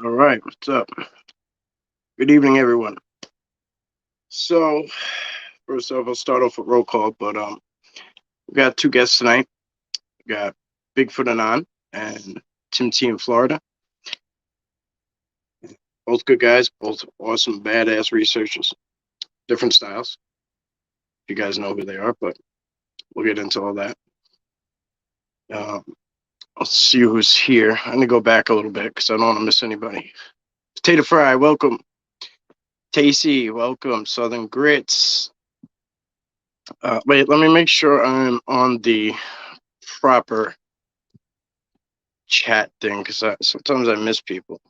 All right, what's up? Good evening, everyone. So, first off, I'll start off with roll call, but we got two guests tonight. We got Bigfoot Anon and Tim T in Florida. Both good guys, both awesome, badass researchers. Different styles. You guys know who they are, but we'll get into all that. Let's see who's here. I'm gonna go back a little bit because I don't want to miss anybody. Potato Fry, welcome. Tacy, welcome. Southern Grits. Wait, let me make sure I'm on the proper chat thing because sometimes I miss people.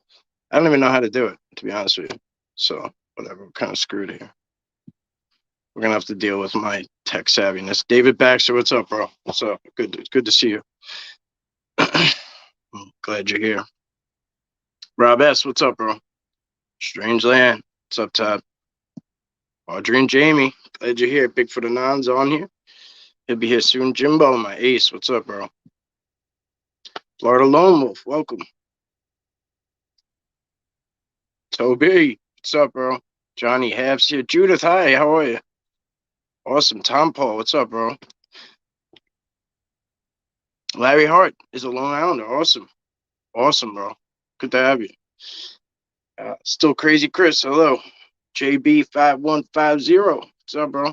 I don't even know how to do it, to be honest with you. So whatever, we're kind of screwed here. We're gonna have to deal with my tech savviness. David Baxter, what's up, bro? What's up? Good to see you. I'm glad you're here. Rob S, what's up, bro? Strange Land, what's up, Todd? Audrey and Jamie, glad you're here. Bigfoot Anon's on here. He'll be here soon. Jimbo, my ace, what's up, bro? Florida Lone Wolf, welcome. Toby, what's up, bro? Johnny Habs here. Judith, hi, how are you? Awesome. Tom Paul, what's up, bro? Larry Hart is a Long Islander. Awesome. Awesome, bro. Good to have you. Still Crazy Chris, hello. JB5150, what's up, bro?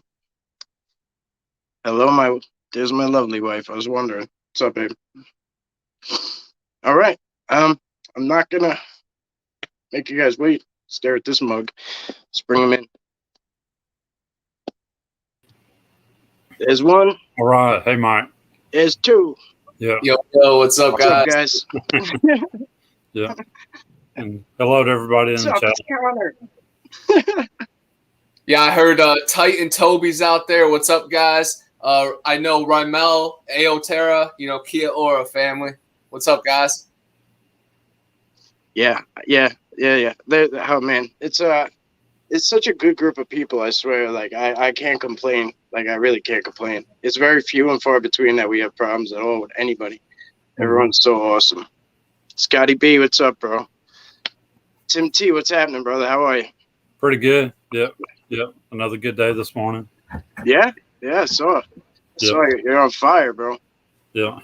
Hello, there's my lovely wife. I was wondering. What's up, babe? All right. I'm not gonna make you guys wait. Stare at this mug. Let's bring him in. There's one. All right. Hey, Mike. There's two. Yeah. Yo, what's up, guys? What's up, guys? Yeah. And hello to everybody in the chat. Yeah, I heard Titan Toby's out there. What's up, guys? I know Rymel, Aotera, Kia Ora family. What's up, guys? Yeah. Oh man, it's such a good group of people. I swear, like I can't complain. Like I really can't complain. It's very few and far between that we have problems at all with anybody. Everyone's so awesome. Scotty B, what's up, bro? Tim T, what's happening, brother? How are you? Pretty good. Yep. Another good day this morning. Yeah, I saw it. You're on fire, bro. Yeah.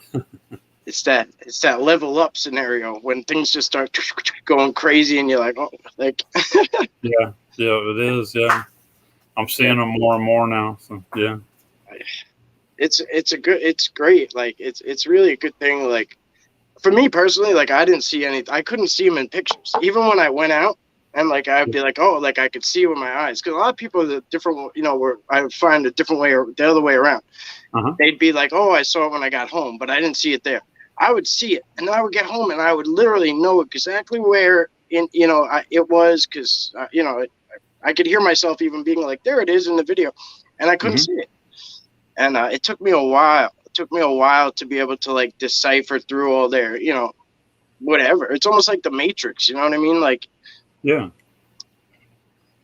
It's that level up scenario when things just start going crazy and you're like, oh, like. Yeah, it is. Yeah, I'm seeing them more and more now. So yeah, it's great. Like it's really a good thing. Like for me personally, like I couldn't see them in pictures. Even when I went out and like I'd be like, oh, like I could see with my eyes. Because a lot of people are different, where I would find a different way or the other way around. They'd be like, oh, I saw it when I got home, but I didn't see it there. I would see it, and then I would get home, and I would literally know exactly where it was, because I could hear myself even being like, "There it is" in the video, and I couldn't see it. And it took me a while. It took me a while to be able to like decipher through all their, whatever. It's almost like the Matrix. You know what I mean? Like, yeah.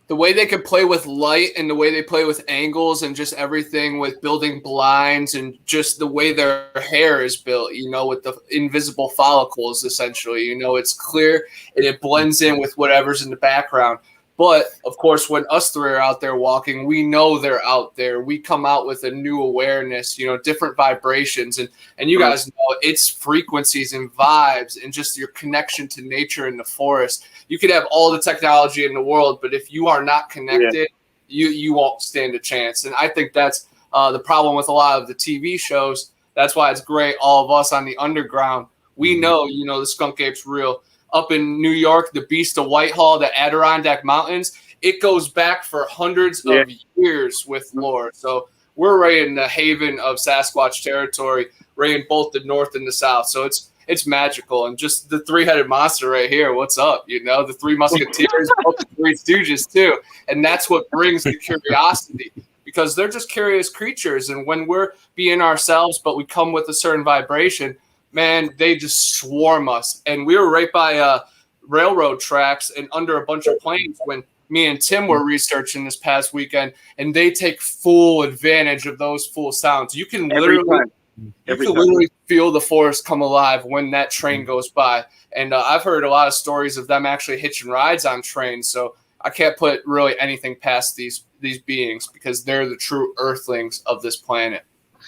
The way they could play with light and the way they play with angles and just everything with building blinds and just the way their hair is built, with the invisible follicles, essentially, it's clear and it blends in with whatever's in the background. But of course, when us three are out there walking, we know they're out there. We come out with a new awareness, different vibrations. And you guys know it's frequencies and vibes and just your connection to nature in the forest. You could have all the technology in the world, but if you are not connected, you won't stand a chance. And I think that's the problem with a lot of the TV shows. That's why it's great. All of us on the underground, we know, the skunk ape's real. Up in New York, the Beast of Whitehall, the Adirondack Mountains, it goes back for hundreds of years with lore. So we're right in the haven of Sasquatch territory, right in both the north and the south. So it's magical. And just the three-headed monster right here, what's up? The Three Musketeers, both the Three Stooges too. And that's what brings the curiosity, because they're just curious creatures. And when we're being ourselves, but we come with a certain vibration, man, they just swarm us. And we were right by railroad tracks and under a bunch of planes when me and Tim were researching this past weekend, and they take full advantage of those full sounds. You can literally You can literally feel the forest come alive when that train goes by. And I've heard a lot of stories of them actually hitching rides on trains. So I can't put really anything past these beings because they're the true earthlings of this planet.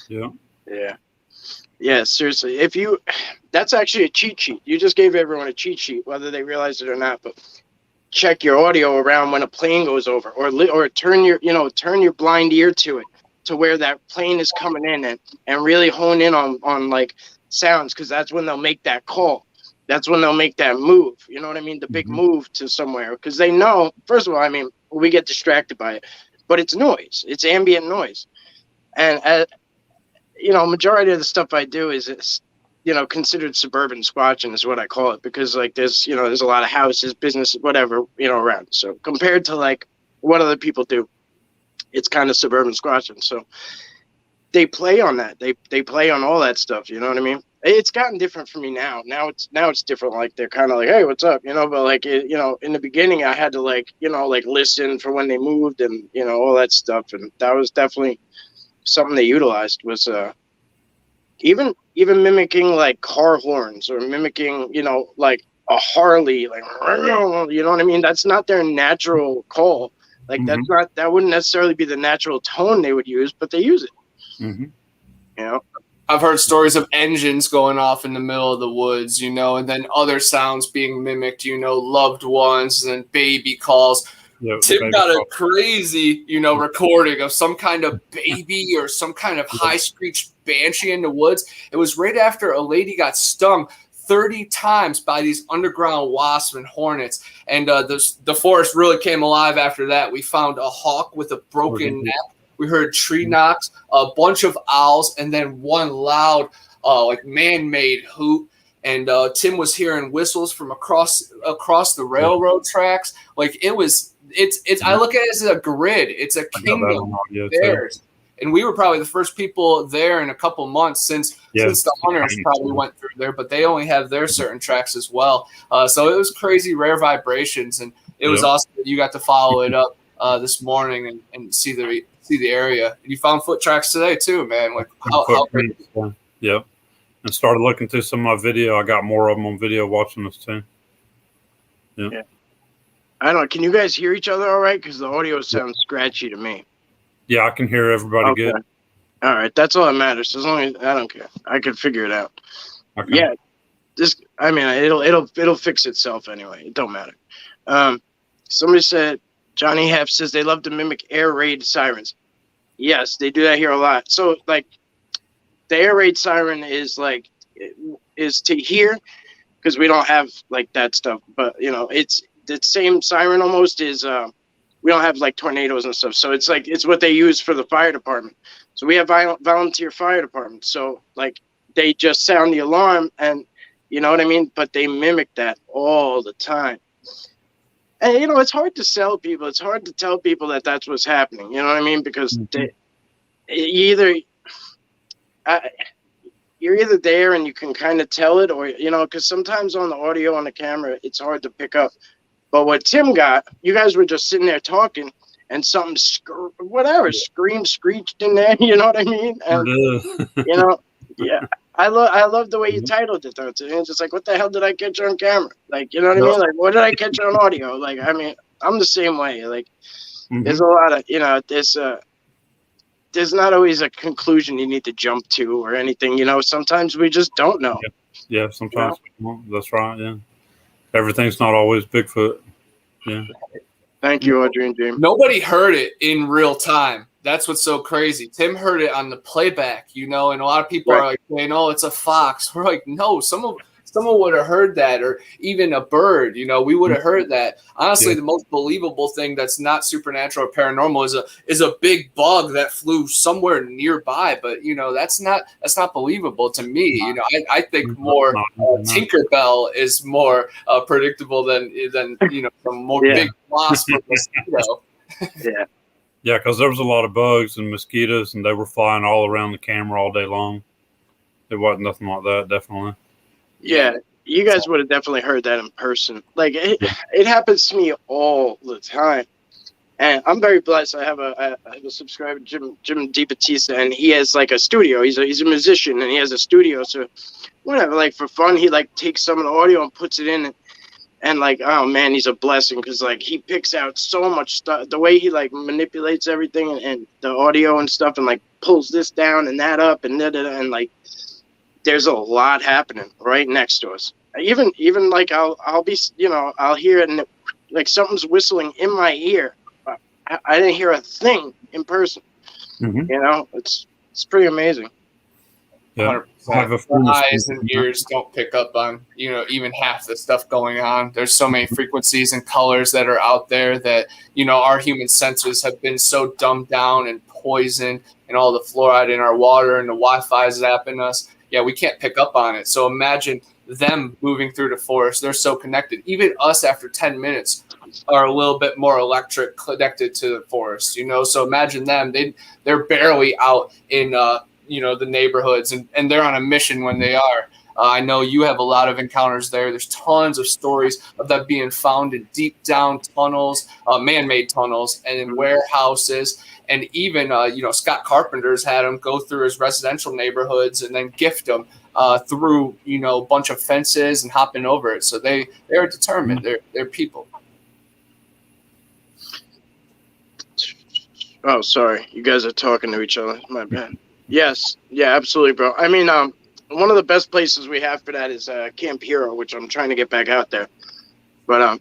Yeah. Yeah. Yeah, seriously. That's actually a cheat sheet. You just gave everyone a cheat sheet, whether they realize it or not. But check your audio around when a plane goes over, or turn your blind ear to it, to where that plane is coming in, and really hone in on like sounds, because that's when they'll make that call. That's when they'll make that move. You know what I mean? The big move to somewhere, because they know. First of all, I mean, we get distracted by it, but it's noise. It's ambient noise, and majority of the stuff I do is considered suburban squatching is what I call it, because like there's a lot of houses, business, whatever, around. So compared to like what other people do, it's kind of suburban squatching. So they play on that. They play on all that stuff. You know what I mean? It's gotten different for me now. Now it's different. Like they're kind of like, hey, what's up? But like, in the beginning I had to like listen for when they moved and, all that stuff. And that was definitely something they utilized, was even mimicking like car horns, or mimicking like a Harley, like, you know what I mean? That's not their natural call. Like that wouldn't necessarily be the natural tone they would use, but they use it. I've heard stories of engines going off in the middle of the woods, and then other sounds being mimicked, loved ones, and then baby calls. Yep, Tim got a crazy, recording of some kind of baby or some kind of high-screeched banshee in the woods. It was right after a lady got stung 30 times by these underground wasps and hornets. And the forest really came alive after that. We found a hawk with a broken neck. We heard tree knocks, a bunch of owls, and then one loud, man-made hoot. And Tim was hearing whistles from across the railroad tracks. Like it's I look at it as a grid. It's a kingdom of bears. And we were probably the first people there in a couple months since the hunters probably went through there, but they only have their certain tracks as well. So it was crazy, rare vibrations, and it was awesome that you got to follow it up this morning and see the area. And you found foot tracks today too, man. Like how crazy. Yep. And started looking through some of my video. I got more of them on video watching this too. Yeah. I don't know. Can you guys hear each other all right? Because the audio sounds scratchy to me. Yeah, I can hear everybody good. All right. That's all that matters. As long as I don't care. I can figure it out. Okay. Yeah. It'll fix itself anyway. It don't matter. Somebody said, Johnny Hef says they love to mimic air raid sirens. Yes, they do that here a lot. So like the air raid siren is to hear, because we don't have like that stuff, but it's the same siren almost is we don't have like tornadoes and stuff, so it's what they use for the fire department. So we have volunteer fire departments, so like they just sound the alarm, and you know what I mean, but they mimic that all the time. And it's hard to sell people, it's hard to tell people that that's what's happening, you know what I mean, because you're either there and you can kind of tell it, or because sometimes on the audio on the camera it's hard to pick up. But what Tim got, you guys were just sitting there talking, and something screeched in there. You know what I mean? And, yeah. I love the way you titled it though. It's just like, what the hell did I catch on camera? Like, you know what I mean? Like, what did I catch on audio? Like, I mean, I'm the same way. Like, there's a lot of there's not always a conclusion you need to jump to or anything. Sometimes we just don't know. Yeah, sometimes we don't. That's right. Yeah. Everything's not always Bigfoot. Yeah. Thank you, Audrey and James. Nobody heard it in real time. That's what's so crazy. Tim heard it on the playback, and a lot of people are like, "No, it's a fox." We're like, "No, someone would have heard that, or even a bird. We would have heard that." Honestly, the most believable thing that's not supernatural or paranormal is a big bug that flew somewhere nearby. But that's not believable to me. I think more Tinkerbell is more predictable than some more big wasp or mosquito. Yeah. Yeah, because there was a lot of bugs and mosquitoes, and they were flying all around the camera all day long. It wasn't nothing like that, definitely. Yeah, you guys would have definitely heard that in person. Like, it happens to me all the time. And I'm very blessed. I have a subscriber, Jim DiBattista, and he has like a studio. He's a musician, and he has a studio. So whatever, like for fun, he like takes some of the audio and puts it in, and like, oh man, he's a blessing because like he picks out so much stuff. The way he like manipulates everything and the audio and stuff, and like pulls this down and that up and and like there's a lot happening right next to us. Even like I'll be, you know, I'll hear it and like something's whistling in my ear. I didn't hear a thing in person. Mm-hmm. You know, it's pretty amazing. Yeah. Eyes and ears don't pick up on, you know, even half the stuff going on. There's so many frequencies and colors that are out there that, you know, our human senses have been so dumbed down and poisoned, and all the fluoride in our water and the Wi-Fi zapping us. Yeah, we can't pick up on it. So imagine them moving through the forest. They're so connected. Even us after 10 minutes are a little bit more electric connected to the forest, you know. So imagine them. They're barely out in you know, the neighborhoods, and they're on a mission when they are. I know you have a lot of encounters there. There's tons of stories of that being found in deep down tunnels, man-made tunnels, and in warehouses. And even, you know, Scott Carpenter's had them go through his residential neighborhoods and then gift them through, you know, a bunch of fences and hopping over it. So they're determined. They're people. Oh, sorry. You guys are talking to each other. My bad. Yes. Yeah, absolutely, bro. I mean, one of the best places we have for that is Camp Hero, which I'm trying to get back out there. But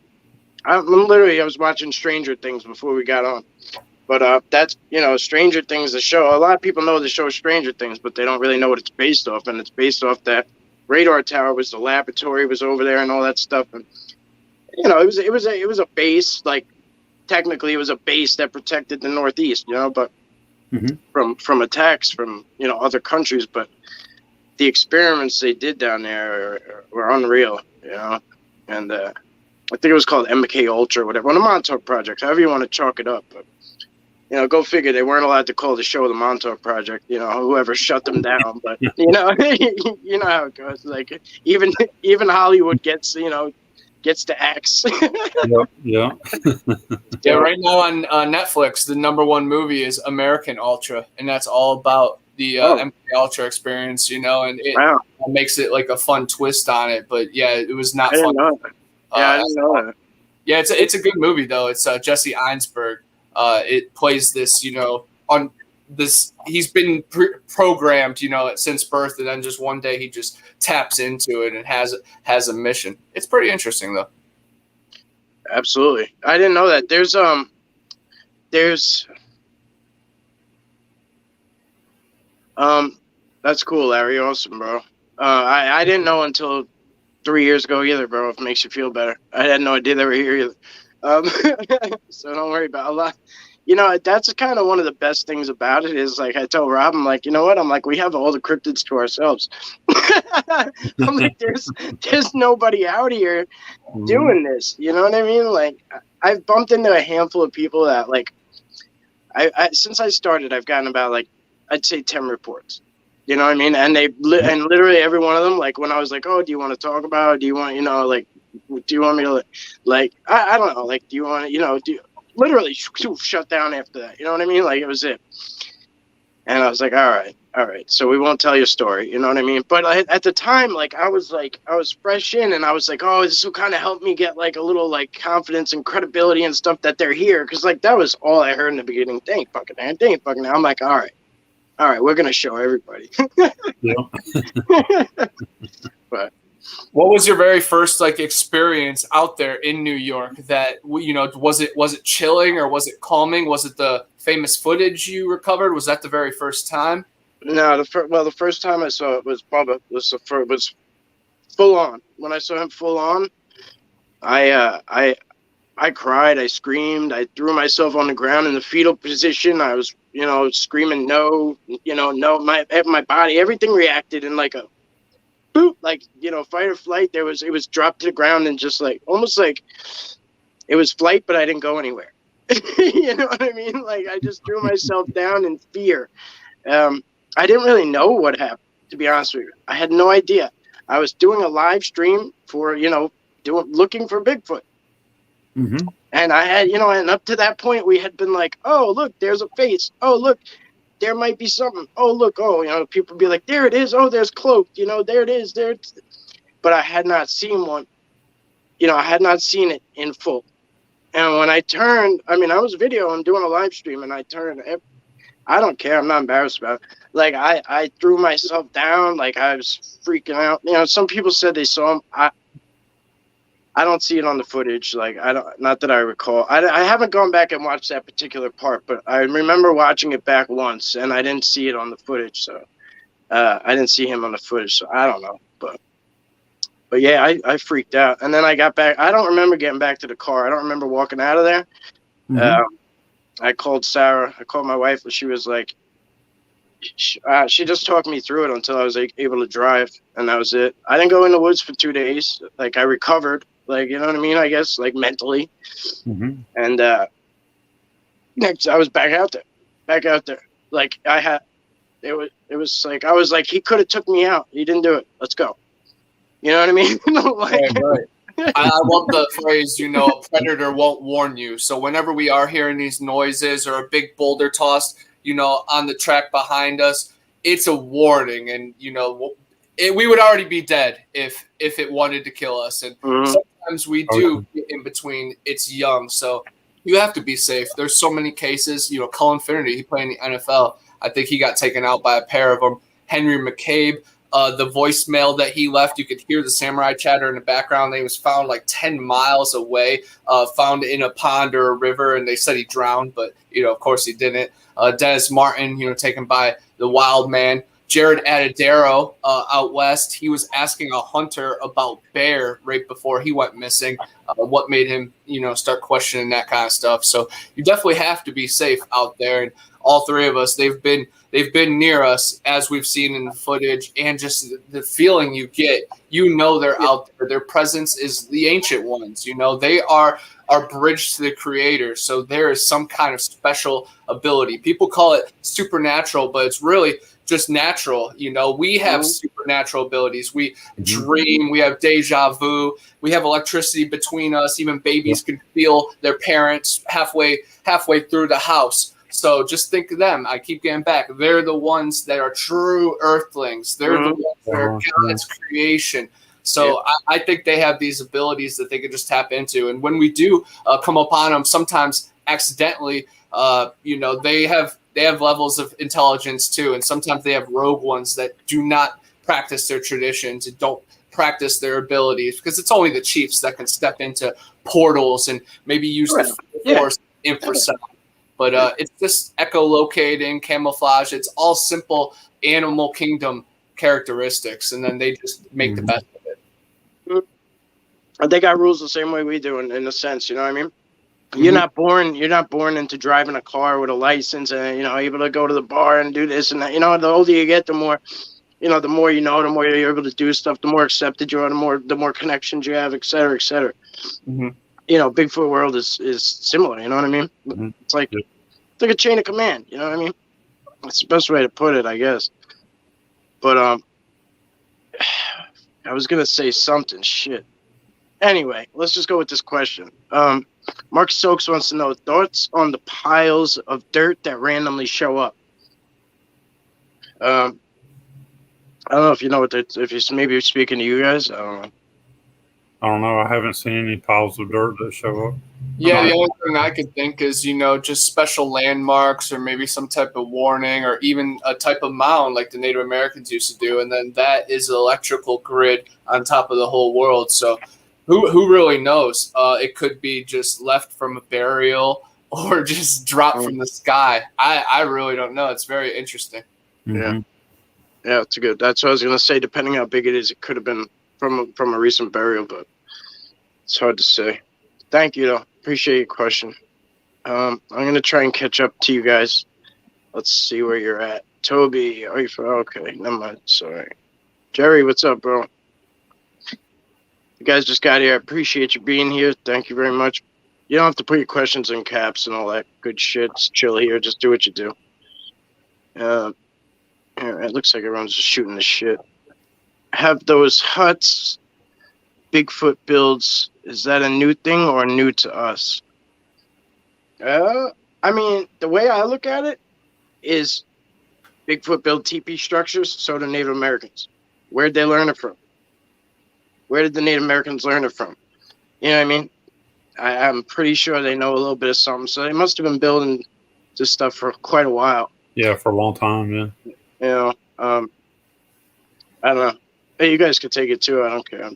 I was watching Stranger Things before we got on. But that's, you know, Stranger Things, the show. A lot of people know the show Stranger Things, but they don't really know what it's based off. And it's based off that radar tower was the laboratory was over there and all that stuff. And, you know, it was a base, like, technically it was a base that protected the Northeast, you know, but from attacks from, you know, other countries. But the experiments they did down there were unreal, you know. And I think it was called MK Ultra or whatever, on the Montauk Project, however you want to chalk it up. But, you know, go figure, they weren't allowed to call the show the Montauk Project, you know, whoever shut them down. But, you know, you know how it goes. Like, even Hollywood gets to axe. Yeah. Yeah, right now on Netflix, the #1 movie is American Ultra, and that's all about the MK Ultra experience, you know, and it makes it like a fun twist on it. But yeah, it was not fun. I didn't know that. Yeah, it's a good movie though. It's Jesse Einsberg. It plays this, you know, on this. He's been programmed, you know, since birth, and then just one day he just taps into it and has a mission. It's pretty interesting though. Absolutely, I didn't know that. There's that's cool, Larry. Awesome, bro. I didn't know until 3 years ago either, bro. If it makes you feel better, I had no idea they were here either. So don't worry about a lot. You know, that's kind of one of the best things about it is, like, I tell Rob, I'm like, you know what? I'm like, we have all the cryptids to ourselves. I'm like, there's nobody out here doing this. You know what I mean? Like, I've bumped into a handful of people that, like, I since I started, I've gotten about, like, I'd say 10 reports. You know what I mean? And and literally every one of them, like, when I was like, oh, do you want to talk about it? Do you want, you know, like, do you want me to, like, I don't know, like, do you want to, you know, literally shut down after that. You know what I mean? Like, it was it. And I was like, all right. So we won't tell your story. You know what I mean? But at the time, like, I was fresh in, and I was like, oh, this will kind of help me get, like, a little, like, confidence and credibility and stuff that they're here. Cause, like, that was all I heard in the beginning. They ain't fucking there. I'm like, all right, we're going to show everybody. But what was your very first, like, experience out there in New York that, you know, was it chilling or was it calming? Was it the famous footage you recovered? Was that the very first time? No, the first time I saw it was Bubba. Was full on. When I saw him full on, I cried, I screamed, I threw myself on the ground in the fetal position. I was, you know, screaming no, you know, no. My body, everything reacted in like a boop, like, you know, fight or flight. It was dropped to the ground and just like almost like it was flight, but I didn't go anywhere. You know what I mean? Like, I just threw myself down in fear. I didn't really know what happened, to be honest with you. I had no idea. I was doing a live stream for, you know, looking for Bigfoot. Mm-hmm. And I had, and up to that point, we had been like, oh, look, there's a face. Oh, look, there might be something. Oh, look, people be like, there it is. Oh, there's cloaked. There it is. There. But I had not seen one. I had not seen it in full. And when I turned, I was videoing, doing a live stream, and I turned. I don't care. I'm not embarrassed about it. Like, I threw myself down. Like, I was freaking out. Some people said they saw him. I don't see it on the footage. Like, not that I recall. I haven't gone back and watched that particular part, but I remember watching it back once, and I didn't see it on the footage. So I didn't see him on the footage. So I don't know. But yeah, I freaked out. And then I got back. I don't remember getting back to the car. I don't remember walking out of there. Mm-hmm. I called Sarah. I called my wife, and she was like, she just talked me through it until I was able to drive, and that was it. I didn't go in the woods for 2 days. Like, I recovered. Like, you know what I mean? I guess, like, mentally. Mm-hmm. And next, I was back out there. Like, it was like, I was like, he could have took me out. He didn't do it. Let's go. You know what I mean? Like, right. I love the phrase, a predator won't warn you. So whenever we are hearing these noises or a big boulder tossed, on the track behind us, it's a warning. And, we would already be dead if it wanted to kill us. And sometimes we do get in between its young. So you have to be safe. There's so many cases. Cullen Finnerty, he played in the NFL. I think he got taken out by a pair of them. Henry McCabe. The voicemail that he left, you could hear the samurai chatter in the background. He was found like 10 miles away, found in a pond or a river, and they said he drowned, but, of course he didn't. Dennis Martin, taken by the wild man. Jared Adadero out west, he was asking a hunter about bear right before he went missing. What made him, start questioning that kind of stuff. So you definitely have to be safe out there. And all three of us, they've been near us, as we've seen in the footage, and just the feeling you get, they're out there. Their presence is the ancient ones. They are our bridge to the creator. So there is some kind of special ability. People call it supernatural, but it's really just natural. We have supernatural abilities. We dream. We have deja vu. We have electricity between us. Even babies can feel their parents halfway through the house. So just think of them. I keep getting back. They're the ones that are true earthlings. They're the ones that are God's creation. So I think they have these abilities that they can just tap into. And when we do come upon them, sometimes accidentally, they have levels of intelligence too. And sometimes they have rogue ones that do not practice their traditions and don't practice their abilities, because it's only the chiefs that can step into portals and maybe use the force infrasound. But it's just echolocating, camouflage. It's all simple animal kingdom characteristics, and then they just make the best of it. They got rules the same way we do, in a sense. You know what I mean? You're not born into driving a car with a license and able to go to the bar and do this and that. The older you get, the more the more the more you're able to do stuff, the more accepted you are, the more connections you have, et cetera, et cetera. Bigfoot world is similar. You know what I mean? It's like a chain of command. You know what I mean? That's the best way to put it, I guess. But I was gonna say something. Shit. Anyway, let's just go with this question. Mark Stokes wants to know thoughts on the piles of dirt that randomly show up. I don't know if you know if he's maybe speaking to you guys. I don't know. I don't know. I haven't seen any piles of dirt that show up. Yeah, the only thing I could think is, just special landmarks or maybe some type of warning or even a type of mound like the Native Americans used to do. And then that is an electrical grid on top of the whole world. So who really knows? It could be just left from a burial or just dropped from the sky. I really don't know. It's very interesting. Yeah. Yeah, it's good. That's what I was going to say. Depending how big it is, it could have been from a recent burial, but it's hard to say. Thank you, though. Appreciate your question. I'm going to try and catch up to you guys. Let's see where you're at. Toby, are you okay, never mind. Sorry. Jerry, what's up, bro? You guys just got here. I appreciate you being here. Thank you very much. You don't have to put your questions in caps and all that good shit. Just chill here. Just do what you do. It looks like everyone's just shooting the shit. Have those huts Bigfoot builds, is that a new thing or new to us? I mean, the way I look at it is Bigfoot build teepee structures, so do Native Americans. Where'd they learn it from? Where did the Native Americans learn it from? You know what I mean? I'm pretty sure they know a little bit of something. So they must have been building this stuff for quite a while. Yeah, for a long time, yeah. You know, I don't know. Hey, you guys could take it too. I don't care.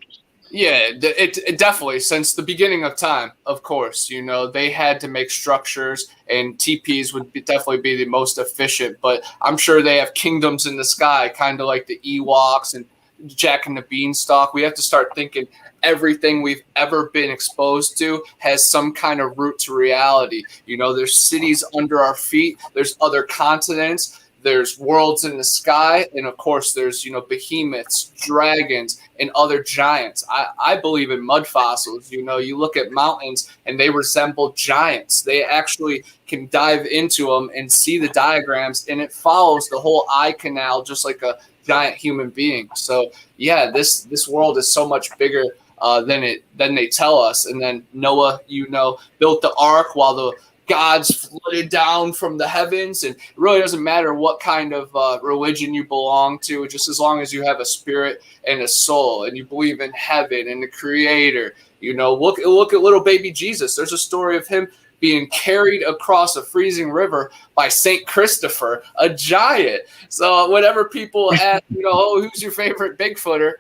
Yeah, it definitely, since the beginning of time, of course, you know, they had to make structures, and TPs would definitely be the most efficient. But I'm sure they have kingdoms in the sky, kind of like the Ewoks and Jack and the Beanstalk. We have to start thinking everything we've ever been exposed to has some kind of root to reality. You know, there's cities under our feet. There's other continents. There's worlds in the sky, and of course there's, you know, behemoths, dragons, and other giants. I believe in mud fossils. You know, you look at mountains and they resemble giants. They actually can dive into them and see the diagrams, and it follows the whole eye canal just like a giant human being. So yeah, this world is so much bigger than they tell us. And then Noah, you know, built the ark while the gods flooded down from the heavens, and it really doesn't matter what kind of religion you belong to, just as long as you have a spirit and a soul and you believe in heaven and the creator. You know, look at little baby Jesus. There's a story of him being carried across a freezing river by Saint Christopher, a giant. So whenever people ask, you know, oh, who's your favorite Bigfooter?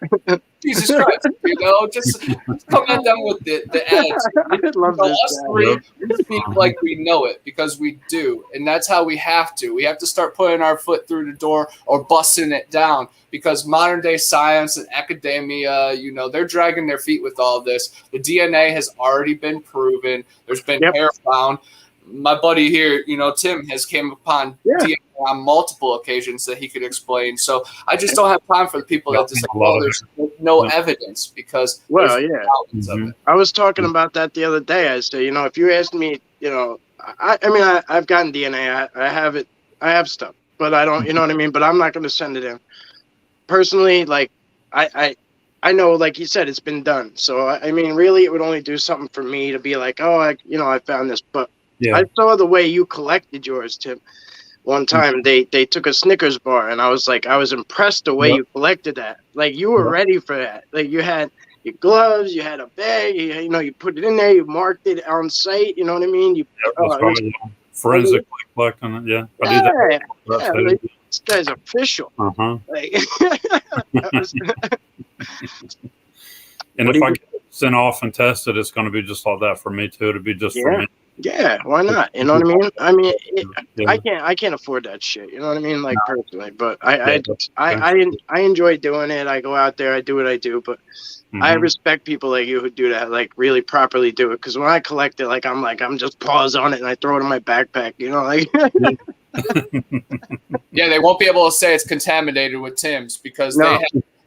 Jesus Christ, you know, just come at them with the attitude. I love this us three speak like we know it, because we do, and that's how we have to. We have to start putting our foot through the door or busting it down, because modern day science and academia, you know, they're dragging their feet with all this. The DNA has already been proven. There's been hair found. My buddy here, you know, Tim, has came upon DNA on multiple occasions that he could explain. So I just don't have time for the people that just like, well, there's no evidence, because thousands of it. I was talking about that the other day. I said, you know, if you asked me, you know, I mean, I've gotten DNA. I have it. I have stuff, but I don't, you know what I mean? But I'm not going to send it in. Personally, like, I know, like you said, it's been done. So, I mean, really, it would only do something for me to be like, oh, I found this. But I saw the way you collected yours, Tim. One time they took a Snickers bar, and I was impressed the way you collected that. Like, you were ready for that. Like, you had your gloves, you had a bag, you know, you put it in there, you marked it on site. You know what I mean? You forensically collecting it. Yeah, I do that. Like, this guy's official. Like, and if I get it sent off and tested, it's going to be just like that for me too. It'll be just for me. Yeah, why not? You know what I mean? I can't afford that shit. You know what I mean? Like, personally, but I enjoy doing it. I go out there, I do what I do, but I respect people like you who do that, like, really properly do it. Because when I collect it, like, I'm just pause on it and I throw it in my backpack. You know, like. Yeah, they won't be able to say it's contaminated with Tim's, because they have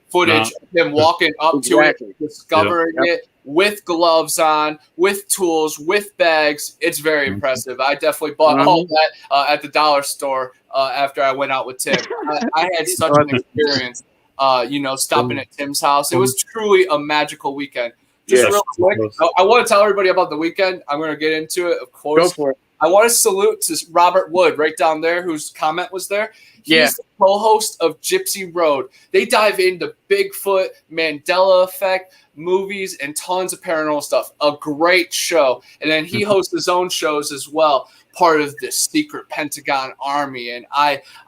footage of him walking up to it, discovering it with gloves on, with tools, with bags. It's very impressive. I definitely bought all that at the dollar store after I went out with Tim. I had such an experience, you know, stopping at Tim's house. It was truly a magical weekend. Just real quick, I want to tell everybody about the weekend. I'm going to get into it, of course. Go for it. I want to salute to Robert Wood right down there, whose comment was there. He's the co-host of Gypsy Road. They dive into Bigfoot, Mandela Effect, movies, and tons of paranormal stuff. A great show. And then he hosts his own shows as well, part of the secret Pentagon Army. And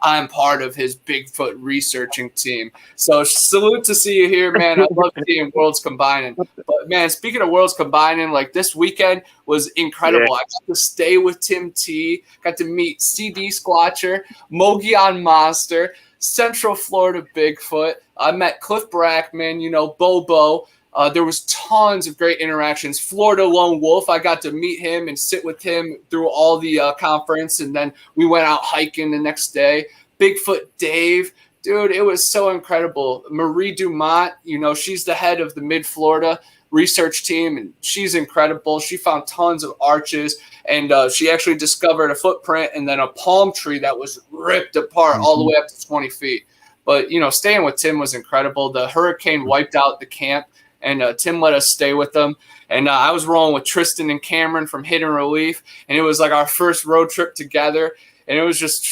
I'm part of his Bigfoot researching team. So salute to see you here, man. I love seeing worlds combining. But, man, speaking of worlds combining, like, this weekend was incredible. I got to stay with Tim T. Got to meet CD Squatcher, Mogollon Monster, Central Florida Bigfoot. I met Cliff Brackman, you know, Bobo. There was tons of great interactions. Florida Lone Wolf, I got to meet him and sit with him through all the conference, and then we went out hiking the next day. Bigfoot Dave, dude, it was so incredible. Marie Dumont, you know, she's the head of the Mid-Florida research team, and she's incredible. She found tons of arches, and she actually discovered a footprint and then a palm tree that was ripped apart all the way up to 20 feet. But, you know, staying with Tim was incredible. The hurricane wiped out the camp. and Tim let us stay with them. And I was rolling with Tristan and Cameron from Hidden Relief, and it was like our first road trip together. And it was just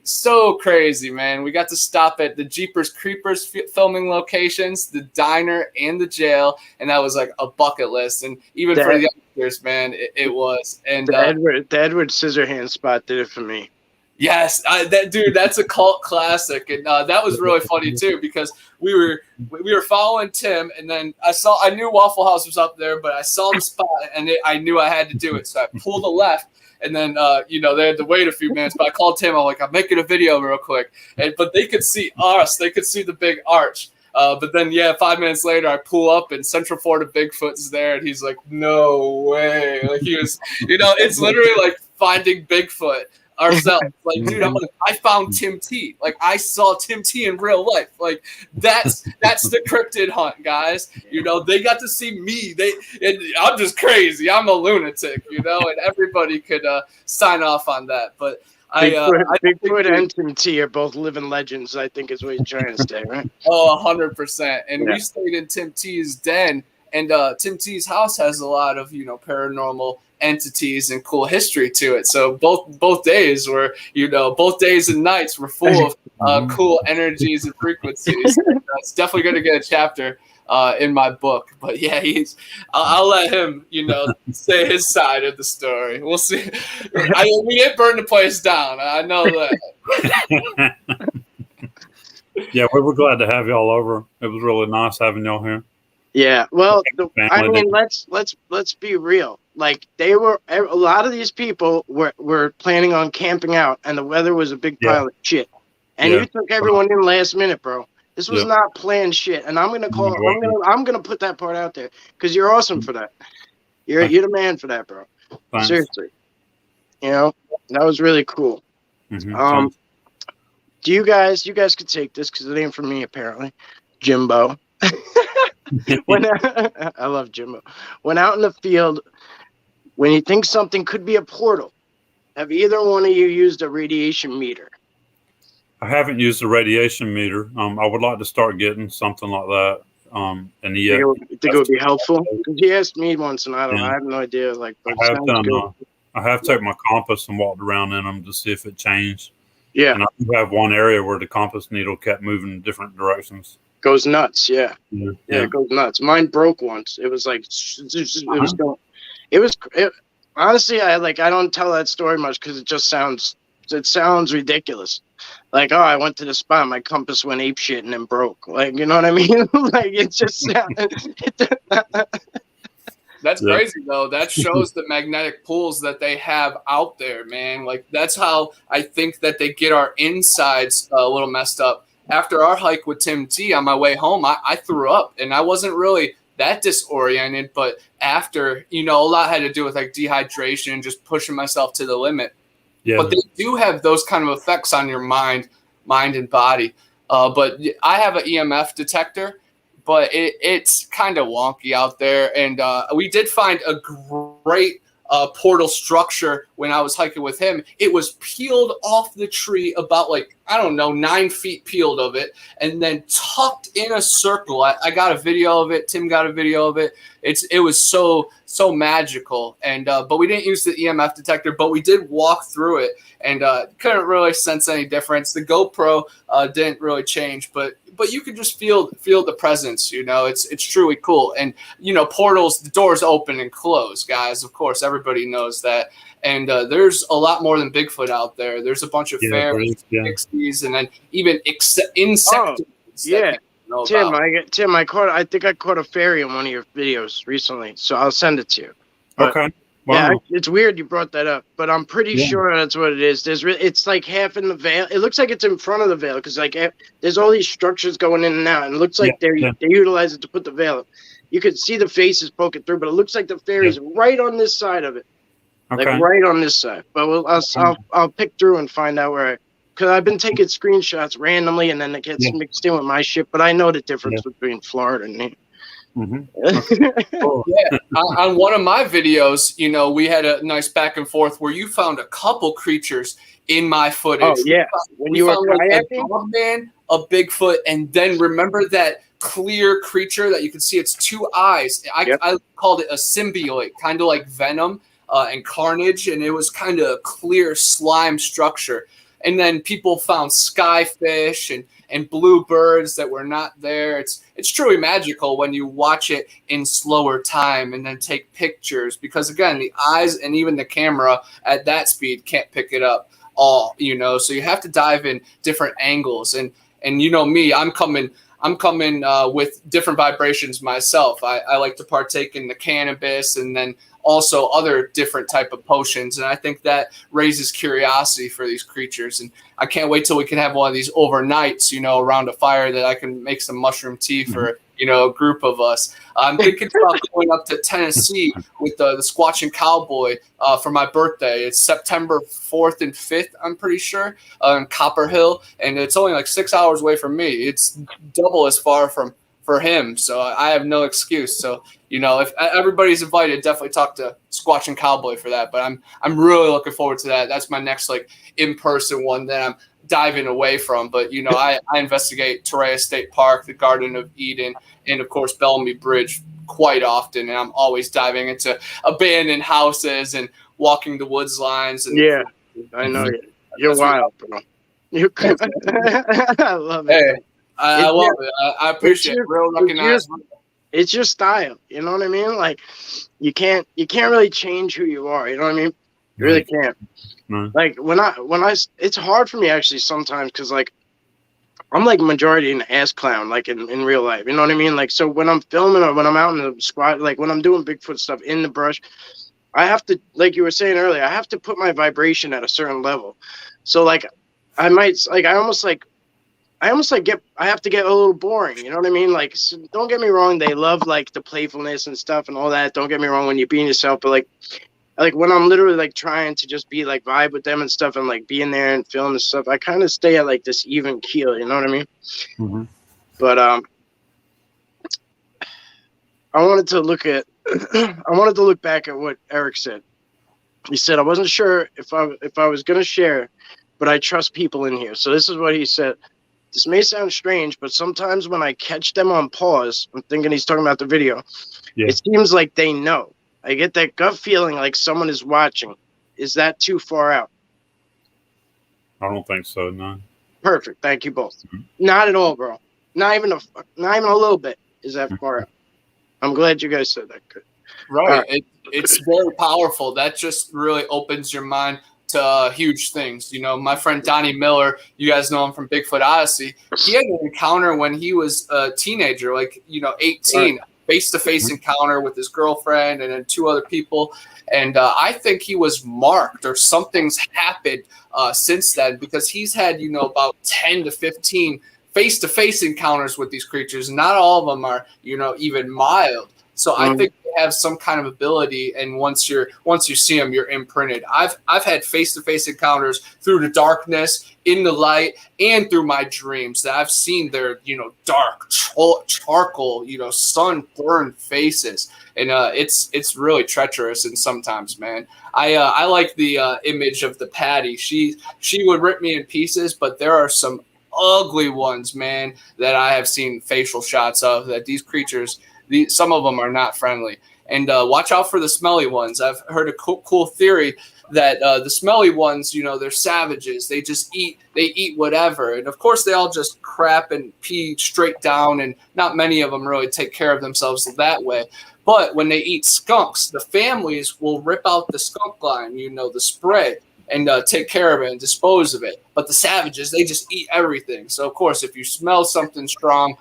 so crazy, man. We got to stop at the Jeepers Creepers filming locations, the diner, and the jail, and that was like a bucket list. And even for the youngsters, man, it was. And the Edward Scissorhands spot did it for me. Yes, that's a cult classic, and that was really funny too, because we were following Tim, and then I knew Waffle House was up there, but I saw the spot, and I knew I had to do it, so I pulled a left. And then, they had to wait a few minutes, but I called Tim. I'm like, I'm making a video real quick. But they could see us. They could see the big arch. But then, 5 minutes later, I pull up, and Central Florida Bigfoot's there. And he's like, no way. Like, he was, it's literally like finding Bigfoot ourselves. Like, dude, I found Tim T. Like, I saw Tim T in real life. Like, that's the cryptid hunt, guys. They got to see me. And I'm just crazy. I'm a lunatic, and everybody could sign off on that. But Bigfoot and Tim T are both living legends, I think is what you're trying to say, right? Oh, 100%. And we stayed in Tim T's den, and Tim T's house has a lot of, paranormal entities and cool history to it. So both days were, both days and nights were full of cool energies and frequencies. It's definitely going to get a chapter in my book. But yeah, I'll let him, say his side of the story. We'll see. We didn't burn the place down. I know that. Yeah, we were glad to have y'all over. It was really nice having y'all here. Yeah, well, let's be real. Like, a lot of these people were planning on camping out, and the weather was a big pile of shit. And you took everyone in last minute, bro. This was not planned shit. And I'm gonna put that part out there because you're awesome for that. You're the man for that, bro. Thanks. Seriously, that was really cool. Mm-hmm. Do you guys could take this because it ain't for me apparently, Jimbo. I love Jimbo. When out in the field, when you think something could be a portal, have either one of you used a radiation meter? I haven't used a radiation meter. I would like to start getting something like that. And think it would be helpful? Because he asked me once, and I have no idea. Like, I have taken my compass and walked around in them to see if it changed. Yeah, and I do have one area where the compass needle kept moving in different directions. Goes nuts, yeah, it goes nuts. Mine broke once. It was like honestly, I don't tell that story much because it sounds ridiculous. Like, I went to the spot, my compass went apeshit and then broke. Like, you know what I mean? Like, it just That's crazy, though. That shows the magnetic pulls that they have out there, man. Like, that's how I think that they get our insides a little messed up. After our hike with Tim T on my way home, I threw up, and I wasn't really that disoriented. But after, a lot had to do with like dehydration and just pushing myself to the limit. Yeah. But they do have those kind of effects on your mind and body. But I have an EMF detector, but it's kind of wonky out there. And we did find a great portal structure when I was hiking with him. It was peeled off the tree about 9 feet peeled of it, and then tucked in a circle. I got a video of it. Tim got a video of it. It was so magical. And but we didn't use the EMF detector, but we did walk through it and couldn't really sense any difference. The GoPro didn't really change, but you can just feel the presence. It's truly cool. And portals, the doors open and close, guys. Of course, everybody knows that. And there's a lot more than Bigfoot out there. There's a bunch of fairies, pixies, and then even insects. Oh, Tim, I think I caught a fairy in one of your videos recently, so I'll send it to you. But, okay. Wow. Yeah, it's weird you brought that up, but I'm pretty sure that's what it is. It's like half in the veil. It looks like it's in front of the veil because there's all these structures going in and out, and it looks like they utilize it to put the veil up. You could see the faces poking through, but it looks like the fairy's right on this side of it. Okay. Like right on this side. But I'll pick through and find out because I've been taking screenshots randomly and then it gets mixed in with my shit. But I know the difference between Florida and here. Mm-hmm. On one of my videos, we had a nice back and forth where you found a couple creatures in my footage. Oh yeah, when you were kayaking, a Dogman, a Bigfoot, and then remember that clear creature that you can see its two eyes. I called it a symbiote, kind of like Venom and Carnage, and it was kind of a clear slime structure. And then people found skyfish and bluebirds that were not there. It's truly magical when you watch it in slower time and then take pictures, because again, the eyes and even the camera at that speed can't pick it up all, so you have to dive in different angles. And me, I'm coming with different vibrations myself. I like to partake in the cannabis and then also other different type of potions. And I think that raises curiosity for these creatures. And I can't wait till we can have one of these overnights, around a fire that I can make some mushroom tea for, a group of us. I'm thinking about going up to Tennessee with the Squatching Cowboy for my birthday. It's September 4th and 5th, I'm pretty sure, in Copper Hill. And it's only like 6 hours away from me. It's double as far for him. So I have no excuse. So, if everybody's invited, definitely talk to Squatching Cowboy for that. But I'm really looking forward to that. That's my next in-person one that I'm diving away from. But I investigate Torreya State Park, the Garden of Eden, and of course Bellamy Bridge quite often. And I'm always diving into abandoned houses and walking the woods lines. And yeah, I know you're wild, bro. I love it. Hey, I love it. I appreciate it. Real recognized. It's your style, you know what I mean? Like, you can't really change who you are, you know what I mean? You really can't. Like when I it's hard for me actually sometimes, because I'm majority an ass clown, in real life, you know what I mean? So when I'm filming or when I'm out in the squad, when I'm doing Bigfoot stuff in the brush, I have to, like you were saying earlier, I have to put my vibration at a certain level. So I might I have to get a little boring, you know what I mean? So don't get me wrong, they love the playfulness and stuff and all that. Don't get me wrong when you're being yourself, but when I'm literally trying to just be vibe with them and stuff and be in there and film and stuff, I kind of stay at this even keel, you know what I mean? Mm-hmm. But I wanted to look back at what Eric said. He said, I wasn't sure if I was gonna share, but I trust people in here. So this is what he said. This may sound strange, but sometimes when I catch them on pause, I'm thinking he's talking about the video. Yeah. It seems like they know. I get that gut feeling like someone is watching. Is that too far out? I don't think so, no. Perfect. Thank you both. Mm-hmm. Not at all, bro. Not even a little bit is that far out. I'm glad you guys said that. Good. Right. It's very powerful. That just really opens your mind to huge things. My friend Donnie Miller, you guys know him from Bigfoot Odyssey. He had an encounter when he was a teenager, 18, face-to-face encounter with his girlfriend and then two other people. And I think he was marked, or something's happened since then, because he's had, about 10 to 15 face-to-face encounters with these creatures. Not all of them are, even mild. So I think they have some kind of ability, and once you see them, you're imprinted. I've had face-to-face encounters through the darkness, in the light, and through my dreams that I've seen their dark charcoal, sun-burned faces, and it's really treacherous. And sometimes, man, I like the image of the Patty. She would rip me in pieces, but there are some ugly ones, man, that I have seen facial shots of. That these creatures. Some of them are not friendly. And watch out for the smelly ones. I've heard a cool theory that the smelly ones, they're savages. They eat whatever. And of course, they all just crap and pee straight down, and not many of them really take care of themselves that way. But when they eat skunks, the families will rip out the skunk line, the spray, and take care of it and dispose of it. But the savages, they just eat everything. So, of course, if you smell something strong,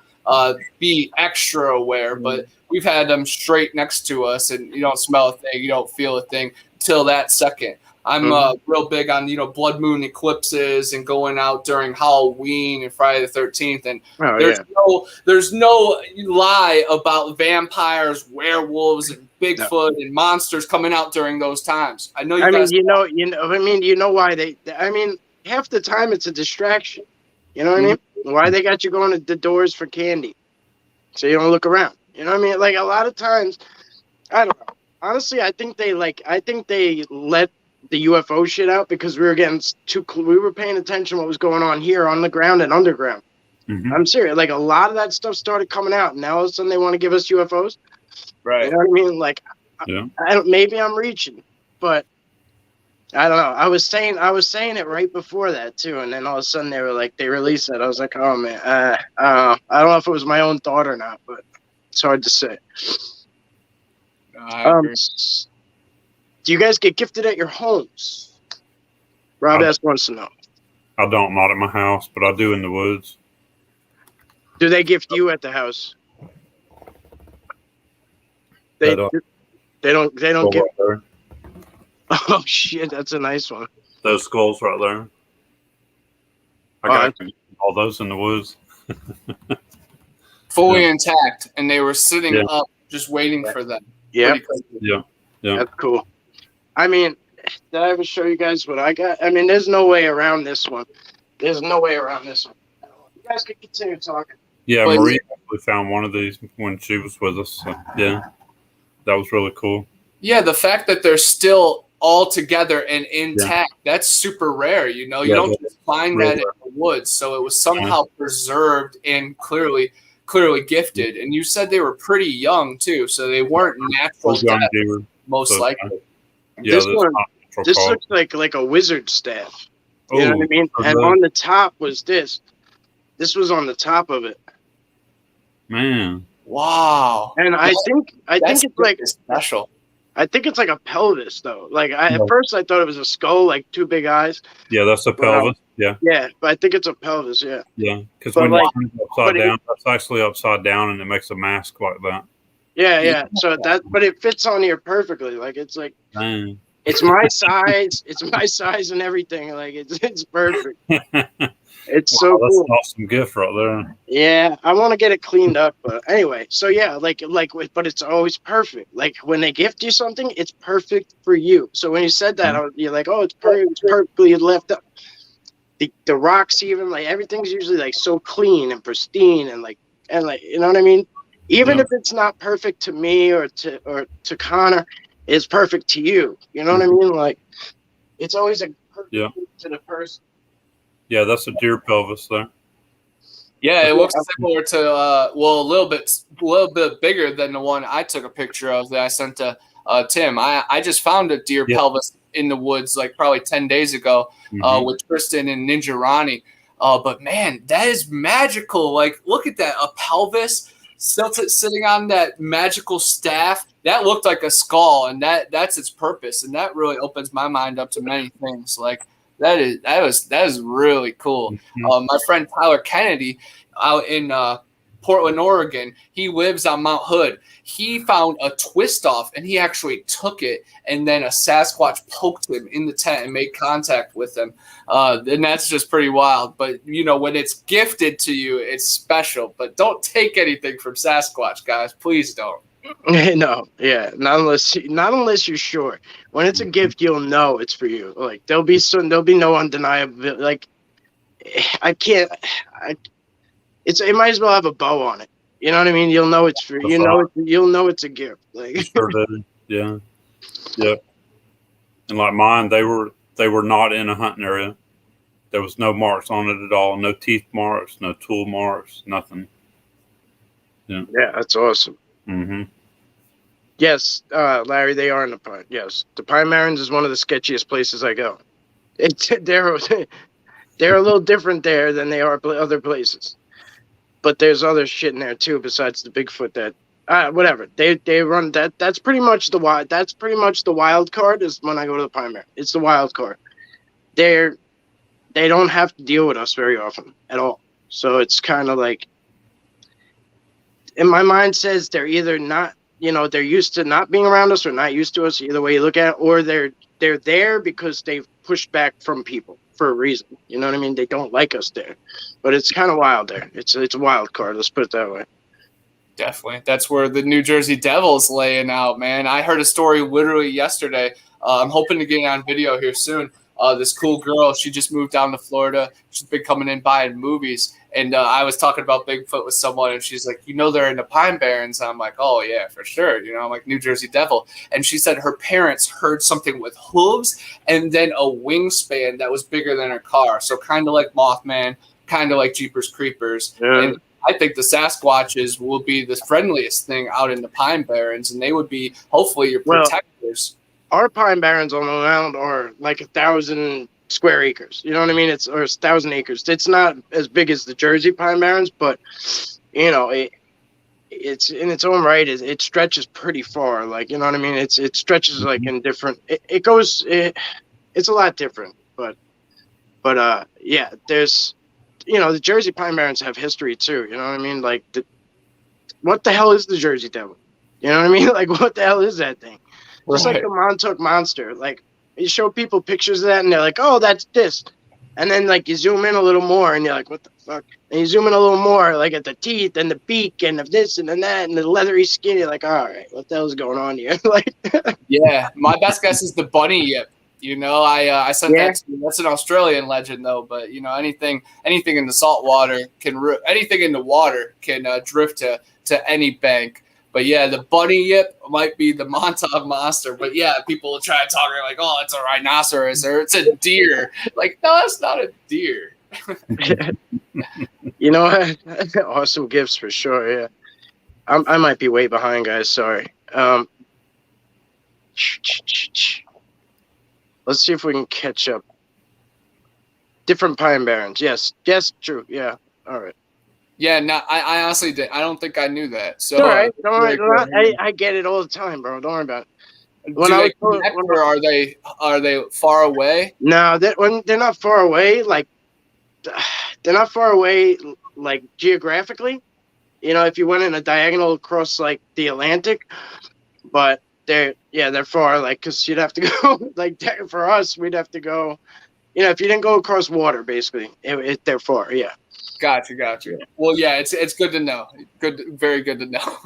be extra aware. But we've had them straight next to us, and you don't smell a thing, you don't feel a thing till that second. I'm real big on blood moon eclipses and going out during Halloween and Friday the 13th. And there's no lie about vampires, werewolves, and Bigfoot and monsters coming out during those times. I know you guys. You know why half the time it's a distraction. You know what I mean? Why they got you going to the doors for candy, so you don't look around. You know what I mean? A lot of times, I don't know. Honestly, I think they let the UFO shit out because we were getting we were paying attention to what was going on here on the ground and underground. I'm serious. Like a lot of that stuff started coming out, and now all of a sudden they want to give us UFOs. Right. You know what I mean? Like, I don't. Maybe I'm reaching, but I don't know. I was saying it right before that too, and then all of a sudden they were like, they released it. I was like, oh man, I don't know if it was my own thought or not, but it's hard to say. I agree. Do you guys get gifted at your homes? Rob S wants to know. I don't, not at my house, but I do in the woods. Do they gift you at the house? They don't gift. Right. Oh shit, that's a nice one. Those skulls right there. I got all those in the woods. Fully intact, and they were sitting up, just waiting for them. Yeah. Yeah. That's cool. I mean, did I ever show you guys what I got? I mean, there's no way around this one. There's no way around this one. You guys can continue talking. Yeah, Marie actually found one of these when she was with us. So, yeah, that was really cool. Yeah, the fact that they're still all together and intact, that's super rare. You know, you don't just find that in the woods. So it was somehow preserved and clearly gifted. And you said they were pretty young too, so they weren't natural death, most likely. Yeah, this looks like a wizard staff. You know what I mean? And on the top was this. This was on the top of it. Man. Wow. And I think it's like special. I think it's like a pelvis though. Like at first I thought it was a skull, like two big eyes. Yeah, that's a pelvis. Yeah. Yeah, but I think it's a pelvis. Yeah. Yeah, because when you turn it upside down, that's actually upside down, and it makes a mask like that. Yeah, yeah. So but it fits on here perfectly. Like it's like. Dang. It's my size. It's my size and everything. Like it's perfect. It's so that's cool. An awesome gift right there. Yeah, I want to get it cleaned up, but anyway. So yeah, but it's always perfect. Like when they gift you something, it's perfect for you. So when you said that, you're like, oh, it's perfect. It's perfectly left up. The rocks, even like everything's usually like so clean and pristine and like you know what I mean. Even if it's not perfect to me or to Connor. It's perfect to you. You know what I mean? Like, it's always a perfect to the person. Yeah, that's a deer pelvis there. Yeah, it looks similar to a little bit bigger than the one I took a picture of that I sent to Tim. I just found a deer pelvis in the woods like probably 10 days ago with Tristan and Ninja Ronnie. But man, that is magical. Like, look at that, a pelvis sitting on that magical staff. That looked like a skull, and that's its purpose, and that really opens my mind up to many things. Like that is really cool. My friend Tyler Kennedy out in Portland, Oregon, he lives on Mount Hood. He found a twist off, and he actually took it, and then a Sasquatch poked him in the tent and made contact with him. And that's just pretty wild. But you know, when it's gifted to you, it's special. But don't take anything from Sasquatch, guys. Please don't. No, yeah, not unless you're sure. When it's a gift, you'll know it's for you. Like there'll be no undeniable. Like it might as well have a bow on it. You know what I mean? You'll know it's for you'll know it's a gift. Like sure did. Yeah. And like mine, they were not in a hunting area. There was no marks on it at all. No teeth marks, no tool marks, nothing. Yeah. Yeah, that's awesome. Mm-hmm. Yes, Larry, they are in the pine. Yes, the Pine Barrens is one of the sketchiest places I go. They're a little different there than they are other places, but there's other shit in there too besides the Bigfoot. That whatever they run that. That's pretty much the wild. That's pretty much the wild card is when I go to the Pine Barrens. It's the wild card. They don't have to deal with us very often at all. So it's kind of like. And my mind says they're either not, they're used to not being around us or not used to us, either way you look at it, or they're there because they've pushed back from people for a reason. You know what I mean? They don't like us there. But it's kind of wild there. It's a wild card, let's put it that way. Definitely. That's where the New Jersey Devil's laying out, man. I heard a story literally yesterday. I'm hoping to get it on video here soon. This cool girl, she just moved down to Florida. She's been coming in buying movies. And I was talking about Bigfoot with someone, and she's like, they're in the Pine Barrens. I'm like, oh, yeah, for sure. I'm like, New Jersey Devil. And she said her parents heard something with hooves and then a wingspan that was bigger than her car. So kind of like Mothman, kind of like Jeepers Creepers. Yeah. And I think the Sasquatches will be the friendliest thing out in the Pine Barrens, and they would be hopefully your protectors. Our Pine Barrens on the mound are like 1,000 square acres. You know what I mean? Or 1,000 acres. It's not as big as the Jersey Pine Barrens, but you know, it's in its own right. It stretches pretty far. Like, you know what I mean? It stretches like in different. It's a lot different, but yeah, there's, you know, the Jersey Pine Barrens have history too. You know what I mean? Like, what the hell is the Jersey Devil? You know what I mean? Like, what the hell is that thing? Just like the Montauk Monster. Like, you show people pictures of that, and they're like, "Oh, that's this," and then like you zoom in a little more, and you're like, "What the fuck?" And you zoom in a little more, like at the teeth and the beak and of this and then that and the leathery skin. You're like, "All right, what the hell's going on here?" Like, yeah, my best guess is the bunny yip. You know, I said that's an Australian legend though, but you know, anything in the salt water anything in the water can drift to any bank. But yeah, the bunny yip might be the Montauk Monster. But yeah, people will try to talk like, "Oh, it's a rhinoceros or it's a deer." Like, no, it's not a deer. You know, awesome gifts for sure. Yeah, I might be way behind, guys. Sorry. Let's see if we can catch up. Different Pine Barrens. Yes, true. Yeah. All right. Yeah, no, I honestly did. I don't think I knew that. So all right. Don't worry. I get it all the time, bro. Don't worry about it. Are they far away? No, they're not far away. Like, they're not far away, like geographically. You know, if you went in a diagonal across like the Atlantic, but they're far. Like, because you'd have to go. Like, for us, we'd have to go. You know, if you didn't go across water, basically, they're far. Yeah. Gotcha. Well, yeah, it's good to know. Very good to know.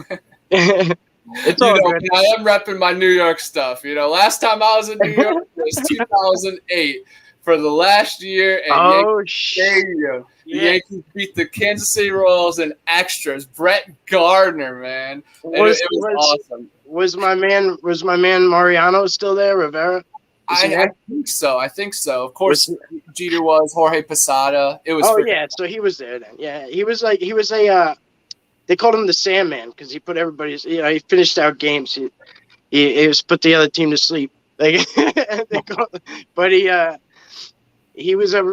It's all good. I am repping my New York stuff. You know, last time I was in New York was 2008 for the last year. And the Yankees beat the Kansas City Royals in extras. Brett Gardner, man, it was awesome. Was my man Mariano still there? Rivera? I think so. Of course, Jeter was. Jorge Posada. It was. So he was there then. Yeah, he was a. They called him the Sandman because he put everybody's. You know, he finished out games. He was put the other team to sleep. Like, but he was a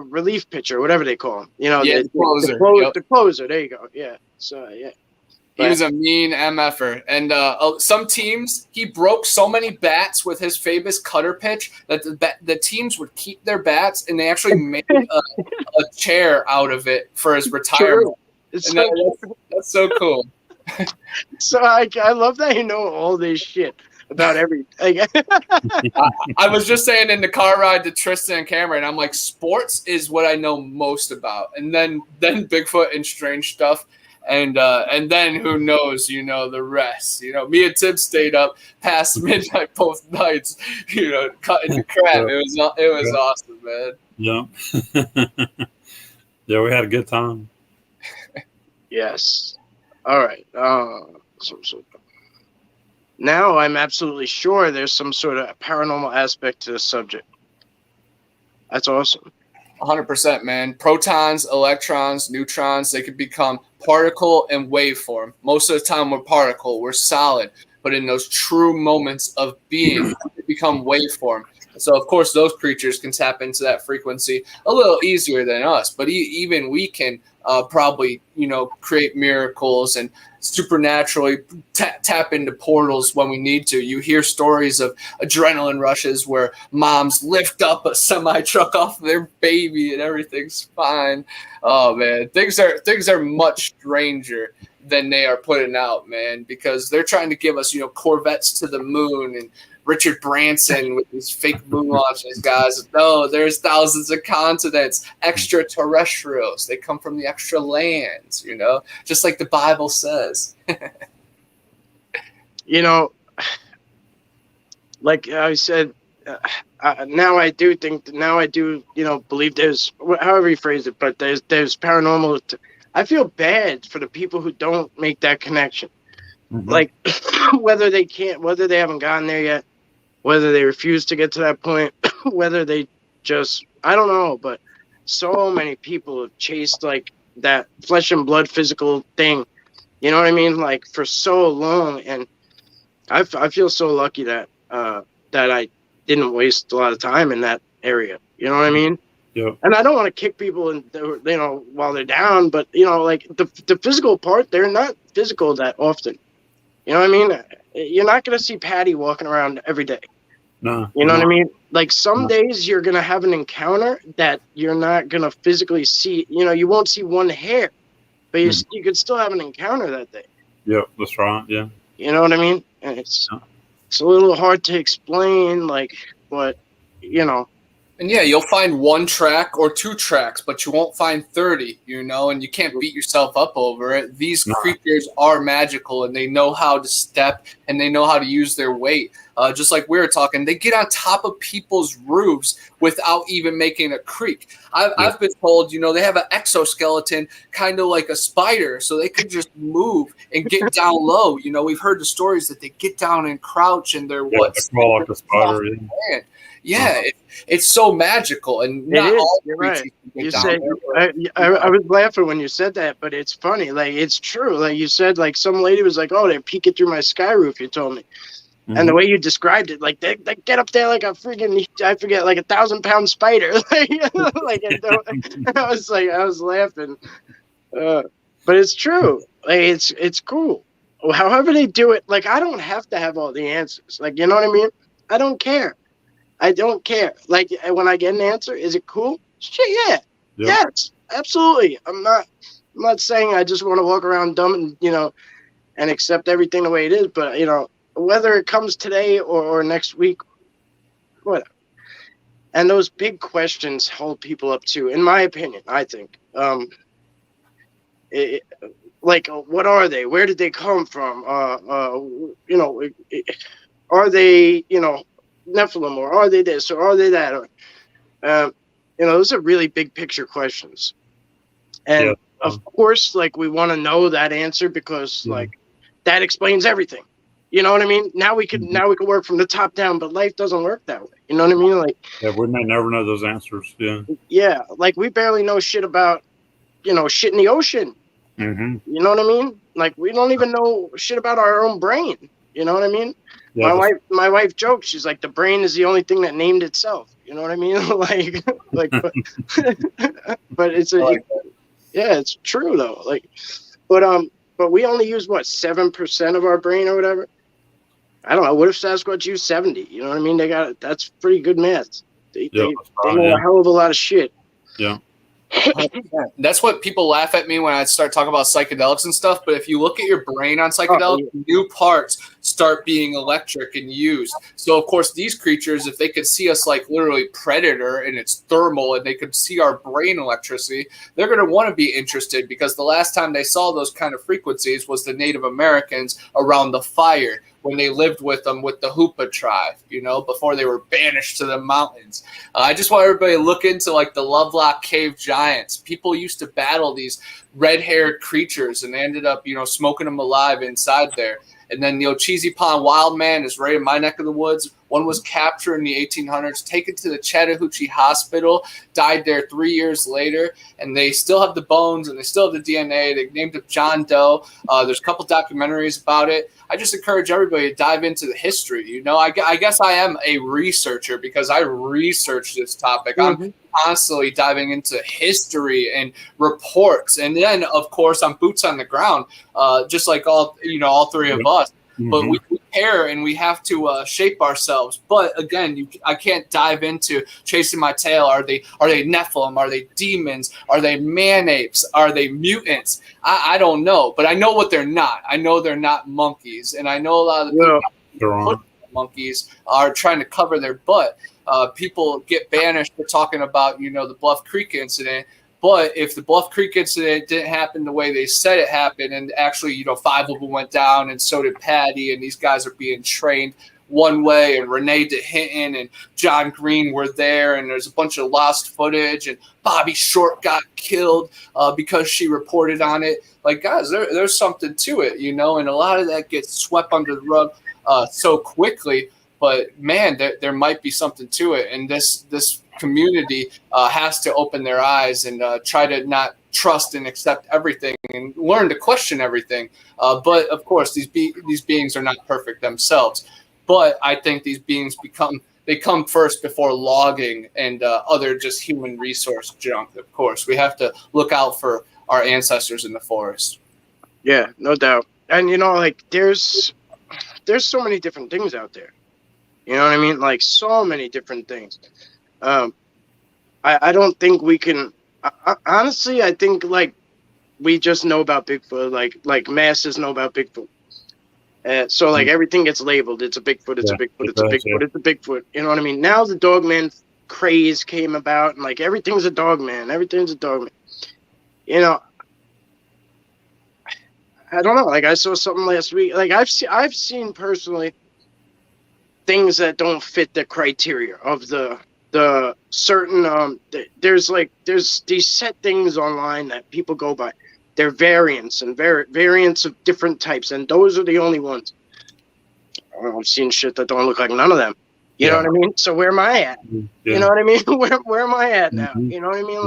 relief pitcher, whatever they call him. You know, the closer. The closer. There you go. Yeah. So yeah. He was a mean MFer. And some teams, he broke so many bats with his famous cutter pitch that the teams would keep their bats, and they actually made a chair out of it for his retirement. That's so cool. So I love that you know all this shit about everything. I was just saying in the car ride to Tristan and Cameron, I'm like, sports is what I know most about. And then Bigfoot and strange stuff. And then who knows, you know, the rest. You know, me and Tim stayed up past midnight both nights, you know, cutting the crap. It was awesome, man. Yeah. Yeah, we had a good time. Yes. All right. So now I'm absolutely sure there's some sort of paranormal aspect to the subject. That's awesome. 100%, man. Protons, electrons, neutrons, they could become particle and waveform. Most of the time we're particle, we're solid. But in those true moments of being, they become waveform. So, of course, those creatures can tap into that frequency a little easier than us. But even we can probably, you know, create miracles and supernaturally tap into portals when we need to. You hear stories of adrenaline rushes where moms lift up a semi truck off their baby and everything's fine. Oh man, things are much stranger than they are putting out, man, because they're trying to give us, you know, Corvettes to the moon and Richard Branson with these fake moon launches, guys. No, there's thousands of continents, extraterrestrials. They come from the extra lands, you know, just like the Bible says. You know, like I said, now I do, you know, believe there's, however you phrase it, but there's paranormal. I feel bad for the people who don't make that connection. Mm-hmm. Like, whether they haven't gotten there yet, whether they refuse to get to that point, whether they just, I don't know, but so many people have chased like that flesh and blood physical thing. You know what I mean? Like for so long, and I feel so lucky that that I didn't waste a lot of time in that area. You know what I mean? Yep. And I don't want to kick people in, while they're down, but like the physical part, they're not physical that often. You know what I mean? You're not gonna see Patty walking around every day. No. You know what I mean? Like some days you're gonna have an encounter that you're not gonna physically see. You know, you won't see one hair, but you could still have an encounter that day. Yep, that's right. Yeah. You know what I mean? And it's a little hard to explain, like, but And yeah, you'll find 1 track or 2 tracks, but you won't find 30, and you can't beat yourself up over it. These creatures are magical, and they know how to step, and they know how to use their weight. Just like we were talking, they get on top of people's roofs without even making a creak. I've been told, they have an exoskeleton kind of like a spider, so they could just move and get down low. We've heard the stories that they get down and crouch, and they're small like a spider. Yeah, it's so magical, and not all creatures can get down. I was laughing when you said that, but it's funny. Like, it's true. Like you said, like some lady was like, "Oh, they're peeking through my sky roof." You told me, and the way you described it, like they get up there like a freaking, I forget, like 1,000-pound spider. Like I was laughing, but it's true. Like it's cool. However they do it, like I don't have to have all the answers. Like, you know what I mean? I don't care. I don't care. Like when I get an answer, is it cool? Shit, yeah. Yes, absolutely. I'm not saying I just want to walk around dumb and and accept everything the way it is, but whether it comes today or next week, whatever. And those big questions hold people up too, in my opinion. I think, like, what are they? Where did they come from? Are they Nephilim, or are they this, or are they that, or those are really big picture questions, and of course, like, we want to know that answer because like that explains everything. You know what I mean? Now we could work from the top down, but life doesn't work that way. You know what I mean? Like, we may never know those answers. Like we barely know shit about shit in the ocean. You know what I mean? Like, we don't even know shit about our own brain. You know what I mean? Yeah, my wife jokes. She's like, the brain is the only thing that named itself. You know what I mean? But it's true though. Like, but we only use 7% of our brain or whatever. I don't know. What if Sasquatch used 70? You know what I mean? That's pretty good math. They know a hell of a lot of shit. Yeah. That's what people laugh at me when I start talking about psychedelics and stuff. But if you look at your brain on psychedelics, new parts start being electric and used. So, of course, these creatures, if they could see us like literally predator and it's thermal and they could see our brain electricity, they're going to want to be interested, because the last time they saw those kind of frequencies was the Native Americans around the fire, when they lived with them with the Hoopa tribe, before they were banished to the mountains. I just want everybody to look into like the Lovelock Cave giants. People used to battle these red-haired creatures, and they ended up, smoking them alive inside there. And then, Cheesy Pond Wild Man is right in my neck of the woods. One was captured in the 1800s, taken to the Chattahoochee Hospital, died there 3 years later, and they still have the bones and they still have the DNA. They named it John Doe. There's a couple documentaries about it. I just encourage everybody to dive into the history. I guess I am a researcher because I research this topic. I'm constantly diving into history and reports. And then, of course, I'm boots on the ground, just like all three of us. But we care and we have to shape ourselves. But again, I can't dive into chasing my tail. Are they Nephilim? Are they demons? Are they man-apes? Are they mutants? I don't know. But I know what they're not. I know they're not monkeys. And I know a lot of the people monkeys are trying to cover their butt. People get banished for talking about, the Bluff Creek incident. But if the Bluff Creek incident didn't happen the way they said it happened, and actually, 5 of them went down, and so did Patty, and these guys are being trained one way, and Renee DeHinton and John Green were there, and there's a bunch of lost footage, and Bobby Short got killed because she reported on it. Like, guys, there's something to it, and a lot of that gets swept under the rug so quickly. but man, there might be something to it, and this community has to open their eyes and try to not trust and accept everything and learn to question everything. But of course, these beings are not perfect themselves. But I think these beings come first before logging and other just human resource junk. Of course, we have to look out for our ancestors in the forest. Yeah, no doubt. And like there's so many different things out there. You know what I mean? Like so many different things. I don't think we can. Honestly, I think like we just know about Bigfoot. Like masses know about Bigfoot. So like everything gets labeled. It's a Bigfoot. It's a Bigfoot. It's a Bigfoot. It's a Bigfoot. You know what I mean? Now the Dogman craze came about, and like everything's a Dogman. Everything's a Dogman. I don't know. Like I saw something last week. Like I've seen personally things that don't fit the criteria of the certain there's these set things online that people go by. They're variants and variants of different types, and those are the only ones. I've seen shit that don't look like none of them. You know what I mean? So where am I at? You know what I mean? Where am I at now? You know what I mean?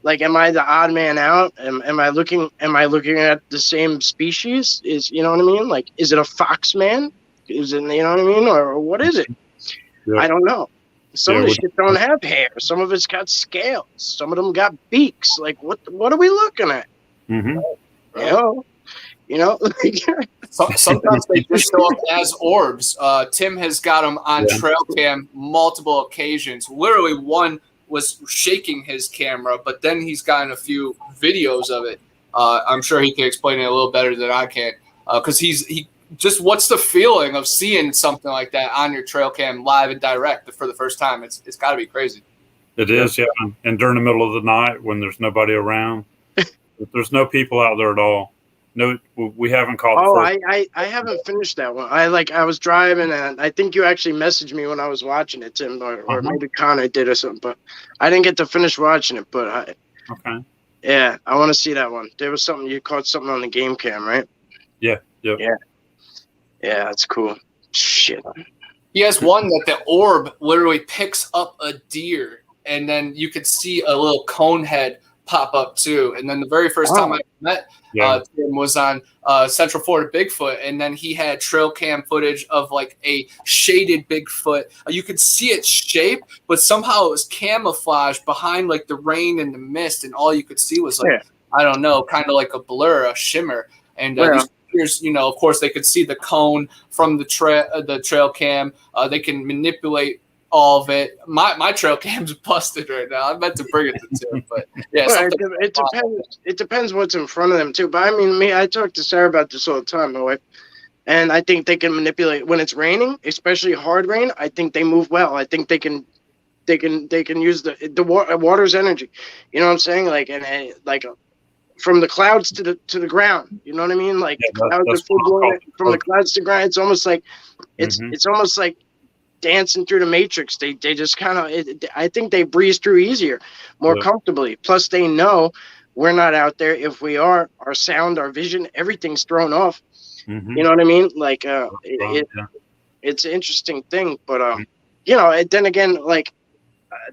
Like am I the odd man out? Am I looking at the same species? You know what I mean? Like, is it a fox man? Is it, you know what I mean? Or what is it? I don't know. Some of the shit don't have hair. Some of it's got scales. Some of them got beaks. Like what are we looking at? Sometimes they just show up as orbs. Tim has got them on trail cam multiple occasions. Literally, one was shaking his camera, but then he's gotten a few videos of it. I'm sure he can explain it a little better than I can, because he just, what's the feeling of seeing something like that on your trail cam live and direct for the first time? It's got to be crazy. It is, yeah. And during the middle of the night when there's nobody around, there's no people out there at all. No, we haven't caught. I haven't finished that one. I was driving, and I think you actually messaged me when I was watching it, Tim, or maybe Connor did or something. But I didn't get to finish watching it. But yeah, I want to see that one. There was something you caught something on the game cam, right? Yeah. Yeah, that's cool. Shit. He has one that the orb literally picks up a deer, and then you could see a little cone head pop up too. And then the very first time I met Tim was on Central Florida Bigfoot, and then he had trail cam footage of like a shaded Bigfoot. You could see its shape, but somehow it was camouflaged behind like the rain and the mist, and all you could see was like I don't know, kind of like a blur, a shimmer. And of course, they could see the cone from the trail cam. They can manipulate all of it. My trail cam's busted right now. I meant to bring it to Tim, but yeah. It depends. It depends what's in front of them too. But I mean, I talk to Sarah about this all the time, my wife, and I think they can manipulate when it's raining, especially hard rain. I think they move well. I think they can use the water's energy. You know what I'm saying? From the clouds to the ground. You know what I mean? Like clouds from the clouds to the ground. It's almost like it's almost like dancing through the matrix. They just kind of, I think they breeze through easier, more comfortably. Plus they know we're not out there. If we are, our sound, our vision, everything's thrown off. You know what I mean? Like it's an interesting thing, but then again, like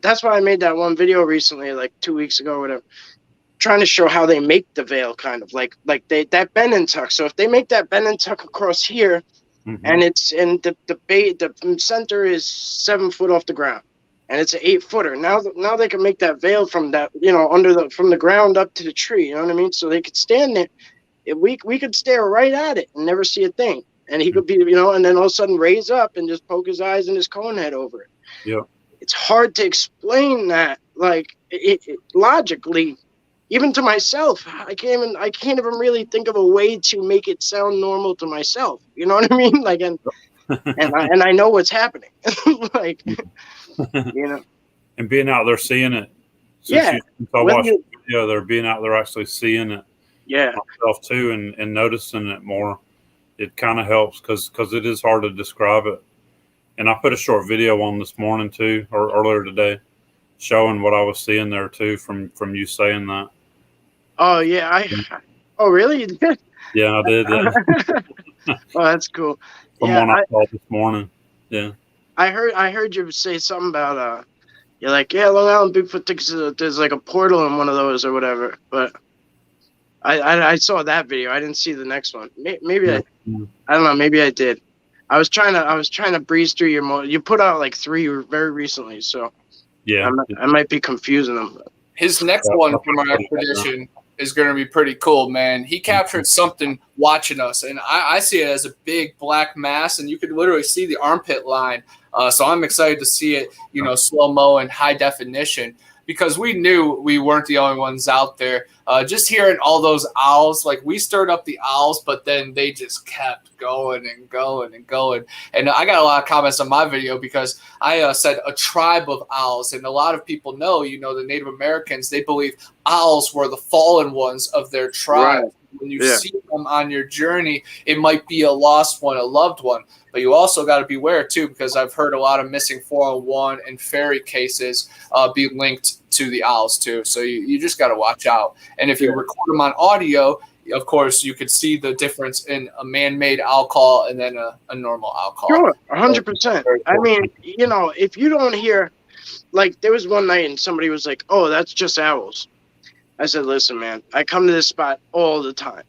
that's why I made that one video recently, like 2 weeks ago or whatever, trying to show how they make the veil, kind of like that bend and tuck. So if they make that bend and tuck across here, and it's in the center is 7 foot off the ground, and it's an 8-footer. Now they can make that veil from that, from the ground up to the tree. You know what I mean? So they could stand there. We could stare right at it and never see a thing. And he could be, and then all of a sudden raise up and just poke his eyes and his cone head over it. Yeah. It's hard to explain that, like it logically. Even to myself, I can't even really think of a way to make it sound normal to myself. You know what I mean? Like, and I know what's happening. Like, And being out there seeing it. They're being out there actually seeing it. Yeah. Myself too, and noticing it more. It kind of helps because it is hard to describe it. And I put a short video on this morning too, or earlier today, showing what I was seeing there too from you saying that. Oh yeah, oh really? Yeah, I did. Yeah. Oh, that's cool. Someone I saw this morning. Yeah. I heard you say something about you're like, yeah, Long Island Bigfoot thinks there's like a portal in one of those or whatever. But I saw that video. I didn't see the next one. Maybe I don't know. Maybe I did. I was trying to breeze through your you put out like 3 very recently, so yeah, I might be confusing them. His next one from our expedition is going to be pretty cool, man. He captured something watching us, and I see it as a big black mass, and you could literally see the armpit line. So I'm excited to see it, slow-mo and high definition, because we knew we weren't the only ones out there. Just hearing all those owls, like we stirred up the owls, but then they just kept going and going and going. And I got a lot of comments on my video because I said a tribe of owls. And a lot of people know, the Native Americans, they believe owls were the fallen ones of their tribe. Right. When you see them on your journey, it might be a lost one, a loved one. But you also got to beware, too, because I've heard a lot of missing 401 and fairy cases be linked to the owls, too. So you just got to watch out. And if you record them on audio, of course, you could see the difference in a man-made owl call and then a normal owl call. Sure, 100%. I mean, if you don't hear, like, there was one night and somebody was like, oh, that's just owls. I said, listen, man, I come to this spot all the time.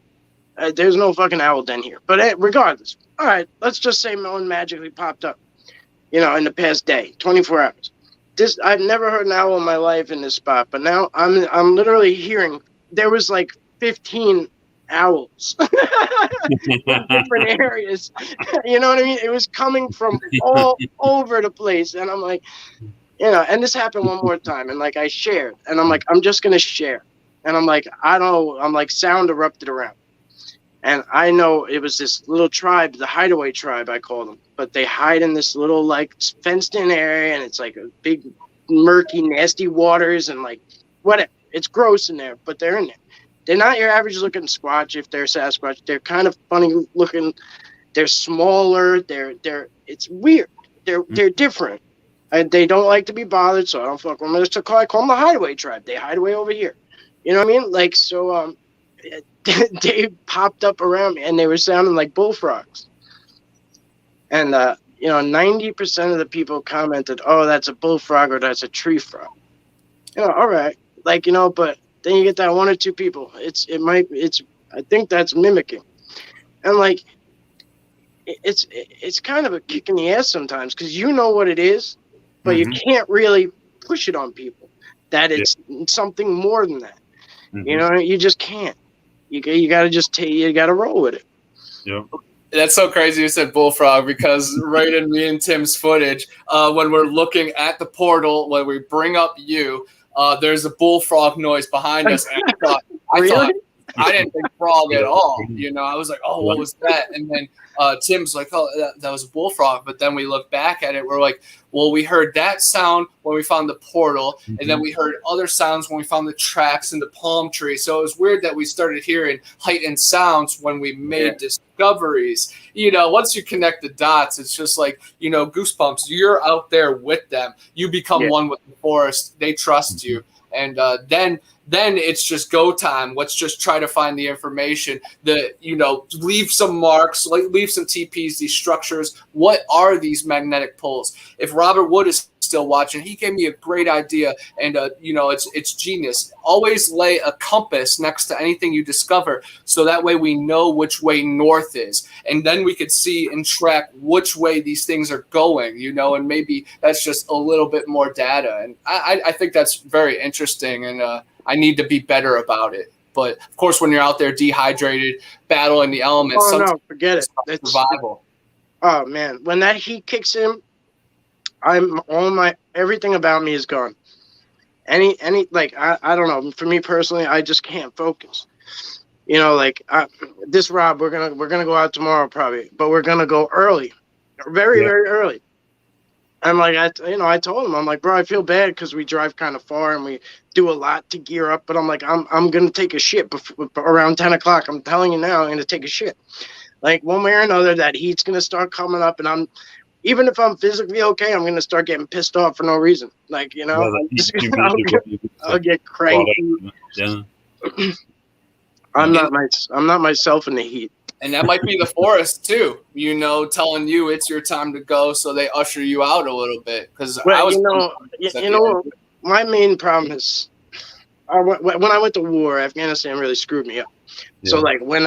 There's no fucking owl den here. But regardless, all right, let's just say one magically popped up, in the past day, 24 hours. I've never heard an owl in my life in this spot, but now I'm literally hearing there was like 15 owls in different areas. You know what I mean? It was coming from all over the place, and I'm like, and this happened one more time, and like I shared, and I'm like, I'm just gonna share, and I'm like, I don't know, I'm like, sound erupted around. And I know it was this little tribe, the hideaway tribe, I call them. But they hide in this little, like, fenced-in area, and it's, like, a big, murky, nasty waters, and, like, whatever. It's gross in there, but they're in there. They're not your average-looking Squatch, if they're Sasquatch. They're kind of funny-looking. They're smaller. It's weird. They're different. And they don't like to be bothered, so I don't fuck with them. I call them the hideaway tribe. They hide away over here. You know what I mean? Like, so, they popped up around me, and they were sounding like bullfrogs. And 90% of the people commented, "Oh, that's a bullfrog or that's a tree frog." All right, like but then you get that 1 or 2 people. I think that's mimicking, and like it's kind of a kick in the ass sometimes because you know what it is, but you can't really push it on people that it's something more than that. You just can't. You got to just you got to roll with it. Yeah. That's so crazy you said bullfrog, because right in me and Tim's footage, when we're looking at the portal, when we bring up there's a bullfrog noise behind us. And I didn't think frog at all. I was like, oh, what was that? And then Tim's like, oh, that was a bullfrog. But then we look back at it. We're like, well, we heard that sound when we found the portal. And then we heard other sounds when we found the tracks in the palm tree. So it was weird that we started hearing heightened sounds when we made discoveries. Once you connect the dots, it's just like, goosebumps. You're out there with them. You become one with the forest. They trust you. And then it's just go time. Let's just try to find the information that, leave some marks, leave some TPs, these structures. What are these magnetic poles? If Robert Wood is still watching, he gave me a great idea, and it's genius. Always lay a compass next to anything you discover, so that way we know which way north is, and then we could see and track which way these things are going, and maybe that's just a little bit more data. And I think that's very interesting, and I need to be better about it. But of course, when you're out there dehydrated, battling the elements, forget it. It's survival. Oh man, when that heat kicks in, everything about me is gone. I don't know. For me personally, I just can't focus. This Rob, we're gonna go out tomorrow probably, but we're gonna go early, very early. I'm like, I told him, I'm like, bro, I feel bad because we drive kind of far and we do a lot to gear up. But I'm like, I'm gonna take a shit around 10 o'clock. I'm telling you now, I'm gonna take a shit. Like one way or another, that heat's gonna start coming up, and even if I'm physically okay, I'm gonna start getting pissed off for no reason. Like I'll get cranky. Yeah. I'm not myself in the heat. And that might be the forest too, you know, telling you it's your time to go, so they usher you out a little bit. Because I was, my main problem is when I went to war, Afghanistan really screwed me up. Yeah. So like when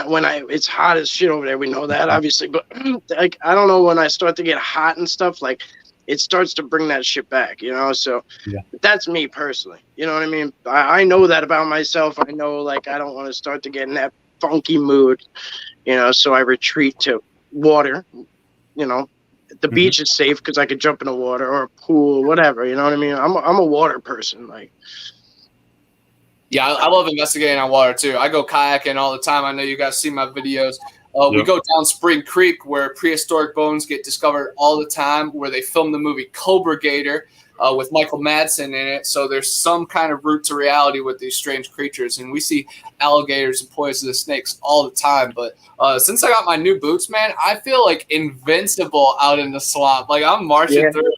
it's hot as shit over there, we know that obviously, but like I don't know, when I start to get hot and stuff, like it starts to bring that shit back, you know. So that's me personally, you know what I mean. I know that about myself. I know like I don't want to start to get in that funky mood, you know. So I retreat to water, you know. The beach is safe because I could jump in the water, or a pool, whatever, you know what I mean. I'm a water person, like. Yeah, I love investigating on water too. I go kayaking all the time. I know you guys see my videos. We go down Spring Creek, where prehistoric bones get discovered all the time, where they filmed the movie Cobra Gator with Michael Madsen in it. So there's some kind of root to reality with these strange creatures. And we see alligators and poisonous snakes all the time. But since I got my new boots, man, I feel like invincible out in the swamp. Like I'm marching through.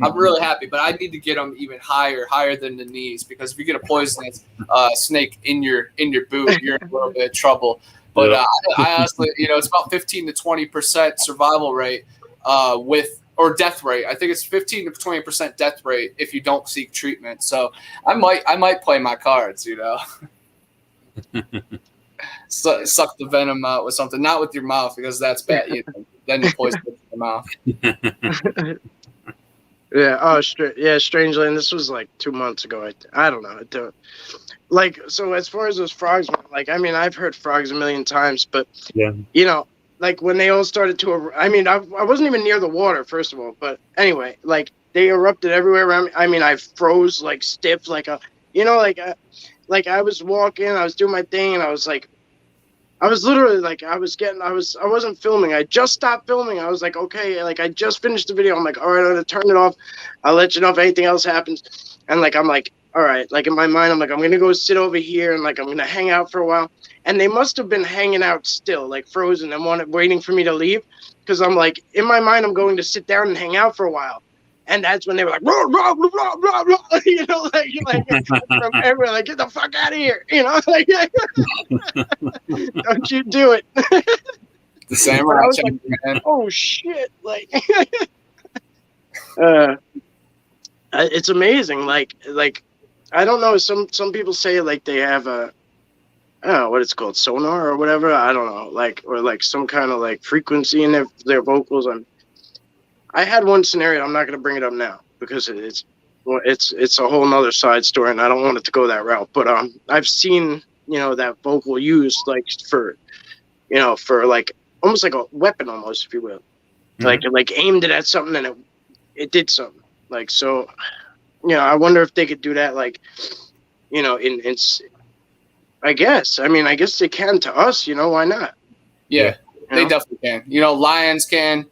I'm really happy. But I need to get them even higher than the knees. Because if you get a poisonous snake in your boot, you're in a little bit of trouble. But I honestly, you know, it's about 15 to 20% survival rate or death rate. I think it's 15 to 20% death rate if you don't seek treatment. So I might play my cards, you know. Suck the venom out with something, not with your mouth, because that's bad. Then you poison it in the mouth. Strangely, and this was like 2 months ago. I don't know. Like, so as far as those frogs, like, I mean, I've heard frogs a million times, but, you know, like when they all started to, I mean, I wasn't even near the water, first of all, but anyway, like they erupted everywhere around me. I mean, I froze like stiff, like a, you know, like I was walking, I was doing my thing, and I was literally like, I wasn't filming. I just stopped filming. I was like, okay, like I just finished the video. I'm like, all right, I'm going to turn it off. I'll let you know if anything else happens. And like, I'm like, all right, like in my mind, I'm like, I'm going to go sit over here and like, I'm going to hang out for a while. And they must have been hanging out still, like frozen and waiting for me to leave. Because I'm like, in my mind, I'm going to sit down and hang out for a while. And that's when they were like, blah, blah, blah, blah, blah, blah. You know, like from everywhere, like, get the fuck out of here. You know, like, don't you do it. The same. I was like, oh, shit. Like, it's amazing. Like, I don't know. Some people say like they have I don't know what it's called, sonar or whatever. I don't know, like, or like some kind of like frequency in their vocals. I had one scenario. I'm not going to bring it up now because it's a whole nother side story, and I don't want it to go that route. But I've seen, you know, that vocal used like for, you know, for like almost like a weapon, almost, if you will, like aimed it at something and it did something. Like, so, you know, I wonder if they could do that, like, you know, in I guess they can to us, you know, why not? Yeah, they definitely can. You know, lions can.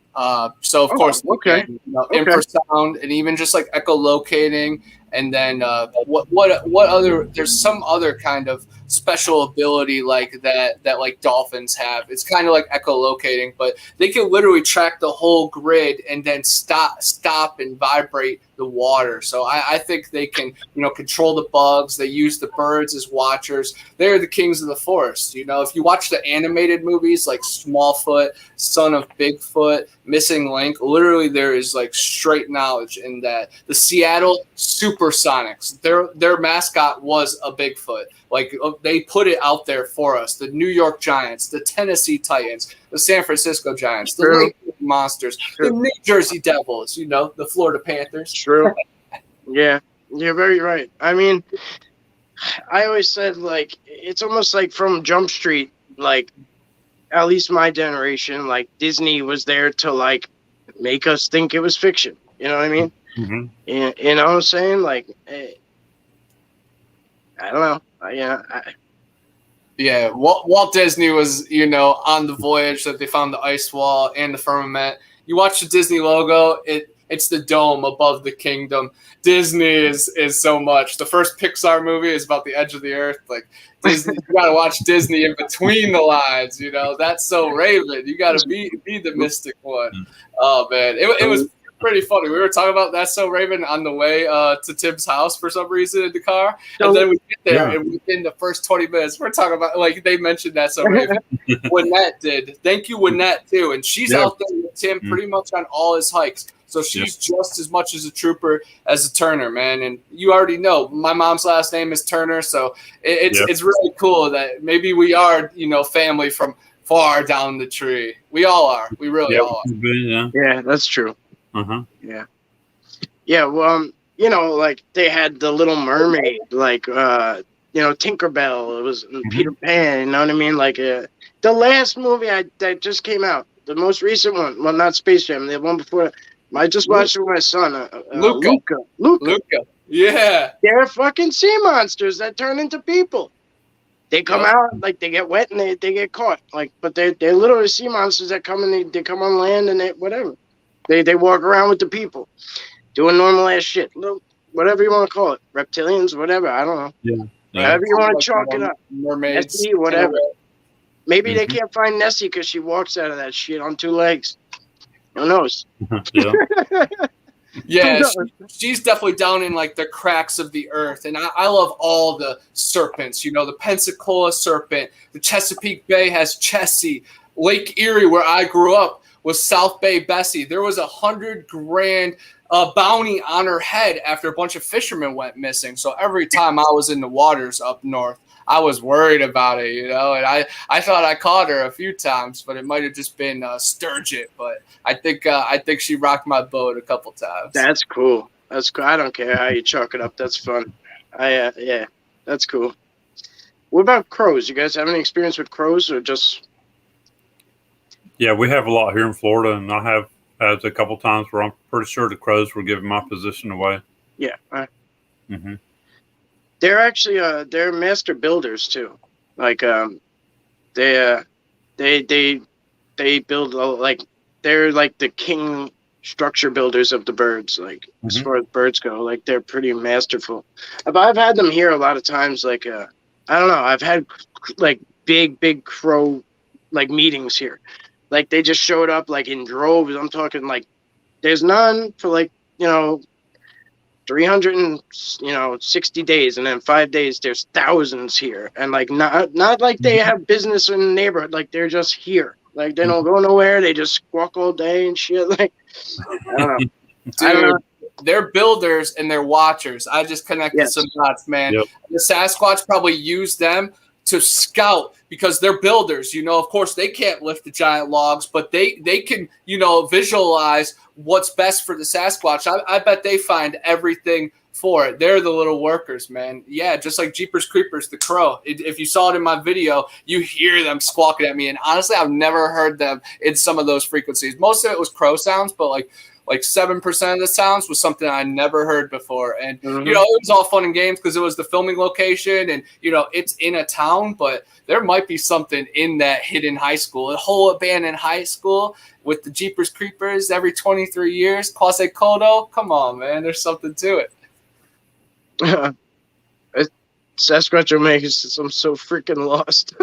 So of course, okay. Can, you know, infrasound, and even just like echolocating, and then what other? There's some other kind of special ability like that like dolphins have. It's kind of like echolocating, but they can literally track the whole grid and then stop and vibrate the water. So I think they can, you know, control the bugs. They use the birds as watchers. They're the kings of the forest. You know, if you watch the animated movies like Smallfoot, Son of Bigfoot, Missing Link, literally there is like straight knowledge in that. The Seattle Supersonics, their mascot was a Bigfoot. Like, they put it out there for us. The New York Giants, the Tennessee Titans, the San Francisco Giants, the Lake Monsters, the New Jersey Devils, you know, the Florida Panthers. True. Yeah, you're very right. I mean, I always said, like, it's almost like from Jump Street, like, at least my generation, like, Disney was there to, like, make us think it was fiction. You know what I mean? Mm-hmm. You know what I'm saying? Like, I don't know. Yeah, Walt Disney was, you know, on the voyage that they found the ice wall and the firmament. You watch the Disney logo, it's the dome above the kingdom. Disney is so much. The first Pixar movie is about the edge of the earth. Like, Disney, you got to watch Disney in between the lines, you know. That's so Raven. You got to be the mystic one. Oh, man. It was pretty funny. We were talking about That's So Raven on the way to Tim's house for some reason in the car. And then we get there, and within the first 20 minutes, we're talking about, like, they mentioned That's So Raven. Winnette did. Thank you, Winnette, too. And she's out there with Tim pretty much on all his hikes. So she's just as much as a trooper as a Turner, man. And you already know my mom's last name is Turner. So it's really cool that maybe we are, you know, family from far down the tree. We all are. We really all are. Yeah, that's true. Uh-huh. Yeah. Yeah, well, you know, like they had the Little Mermaid, like, you know, Tinkerbell. It was Peter Pan, you know what I mean? Like the last movie that just came out, the most recent one, well, not Space Jam, the one before. I just watched it with my son, Luca. Yeah. They're fucking sea monsters that turn into people. They come out, like, they get wet and they get caught. Like, but they're literally sea monsters that come and they come on land and they whatever. They walk around with the people, doing normal ass shit. Whatever you want to call it. Reptilians, whatever. I don't know. Yeah. Whatever you want to chalk it up. Mermaids. Nessie, whatever. Maybe they can't find Nessie because she walks out of that shit on 2 legs. Who knows? Yeah, she's definitely down in like the cracks of the earth. And I love all the serpents. You know, the Pensacola serpent, the Chesapeake Bay has Chessie. Lake Erie, where I grew up, was South Bay Bessie. There was $100,000 bounty on her head after a bunch of fishermen went missing. So every time I was in the waters up north, I was worried about it, you know, and I thought I caught her a few times, but it might have just been sturgeon. But I think she rocked my boat a couple times. That's cool. That's cool. I don't care how you chalk it up. That's fun. Yeah, that's cool. What about crows? You guys have any experience with crows or just? Yeah, we have a lot here in Florida, and I have had a couple times where I'm pretty sure the crows were giving my position away. Yeah. They're actually they're master builders too. Like they build like they're like the king structure builders of the birds. Like as far as birds go, like they're pretty masterful. But I've had them here a lot of times. Like I don't know. I've had like big crow like meetings here. Like they just showed up like in droves. I'm talking like there's none for like 360 days, and then 5 days there's thousands here, and like not like they have business in the neighborhood. Like they're just here. Like they don't go nowhere. They just squawk all day and shit. Like I don't know. Dude, I don't know. They're builders and they're watchers. I just connected some dots, man. Yep. The Sasquatch probably used them to scout because they're builders. You know, of course, they can't lift the giant logs, but they can, visualize what's best for the Sasquatch. I bet they find everything for it. They're the little workers, man. Yeah, just like Jeepers Creepers, the crow. If you saw it in my video, you hear them squawking at me. And honestly, I've never heard them in some of those frequencies. Most of it was crow sounds, but like 7% of the sounds was something I never heard before. And, it was all fun and games because it was the filming location and, it's in a town, but there might be something in that hidden high school, a whole abandoned high school with the Jeepers Creepers every 23 years. Quasi Kodo. Come on, man. There's something to it. Sasquatch Omegas, I'm so freaking lost.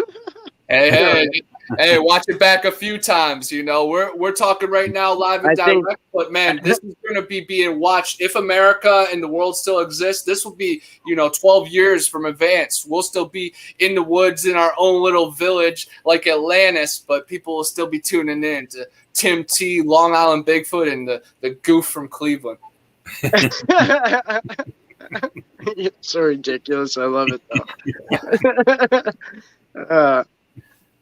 Hey, watch it back a few times. We're talking right now live and direct, but man, this is going to be being watched. If America and the world still exists, this will be 12 years from advance. We'll still be in the woods in our own little village like Atlantis, but people will still be tuning in to Tim T, Long Island Bigfoot, and the goof from Cleveland. It's so ridiculous. I love it though.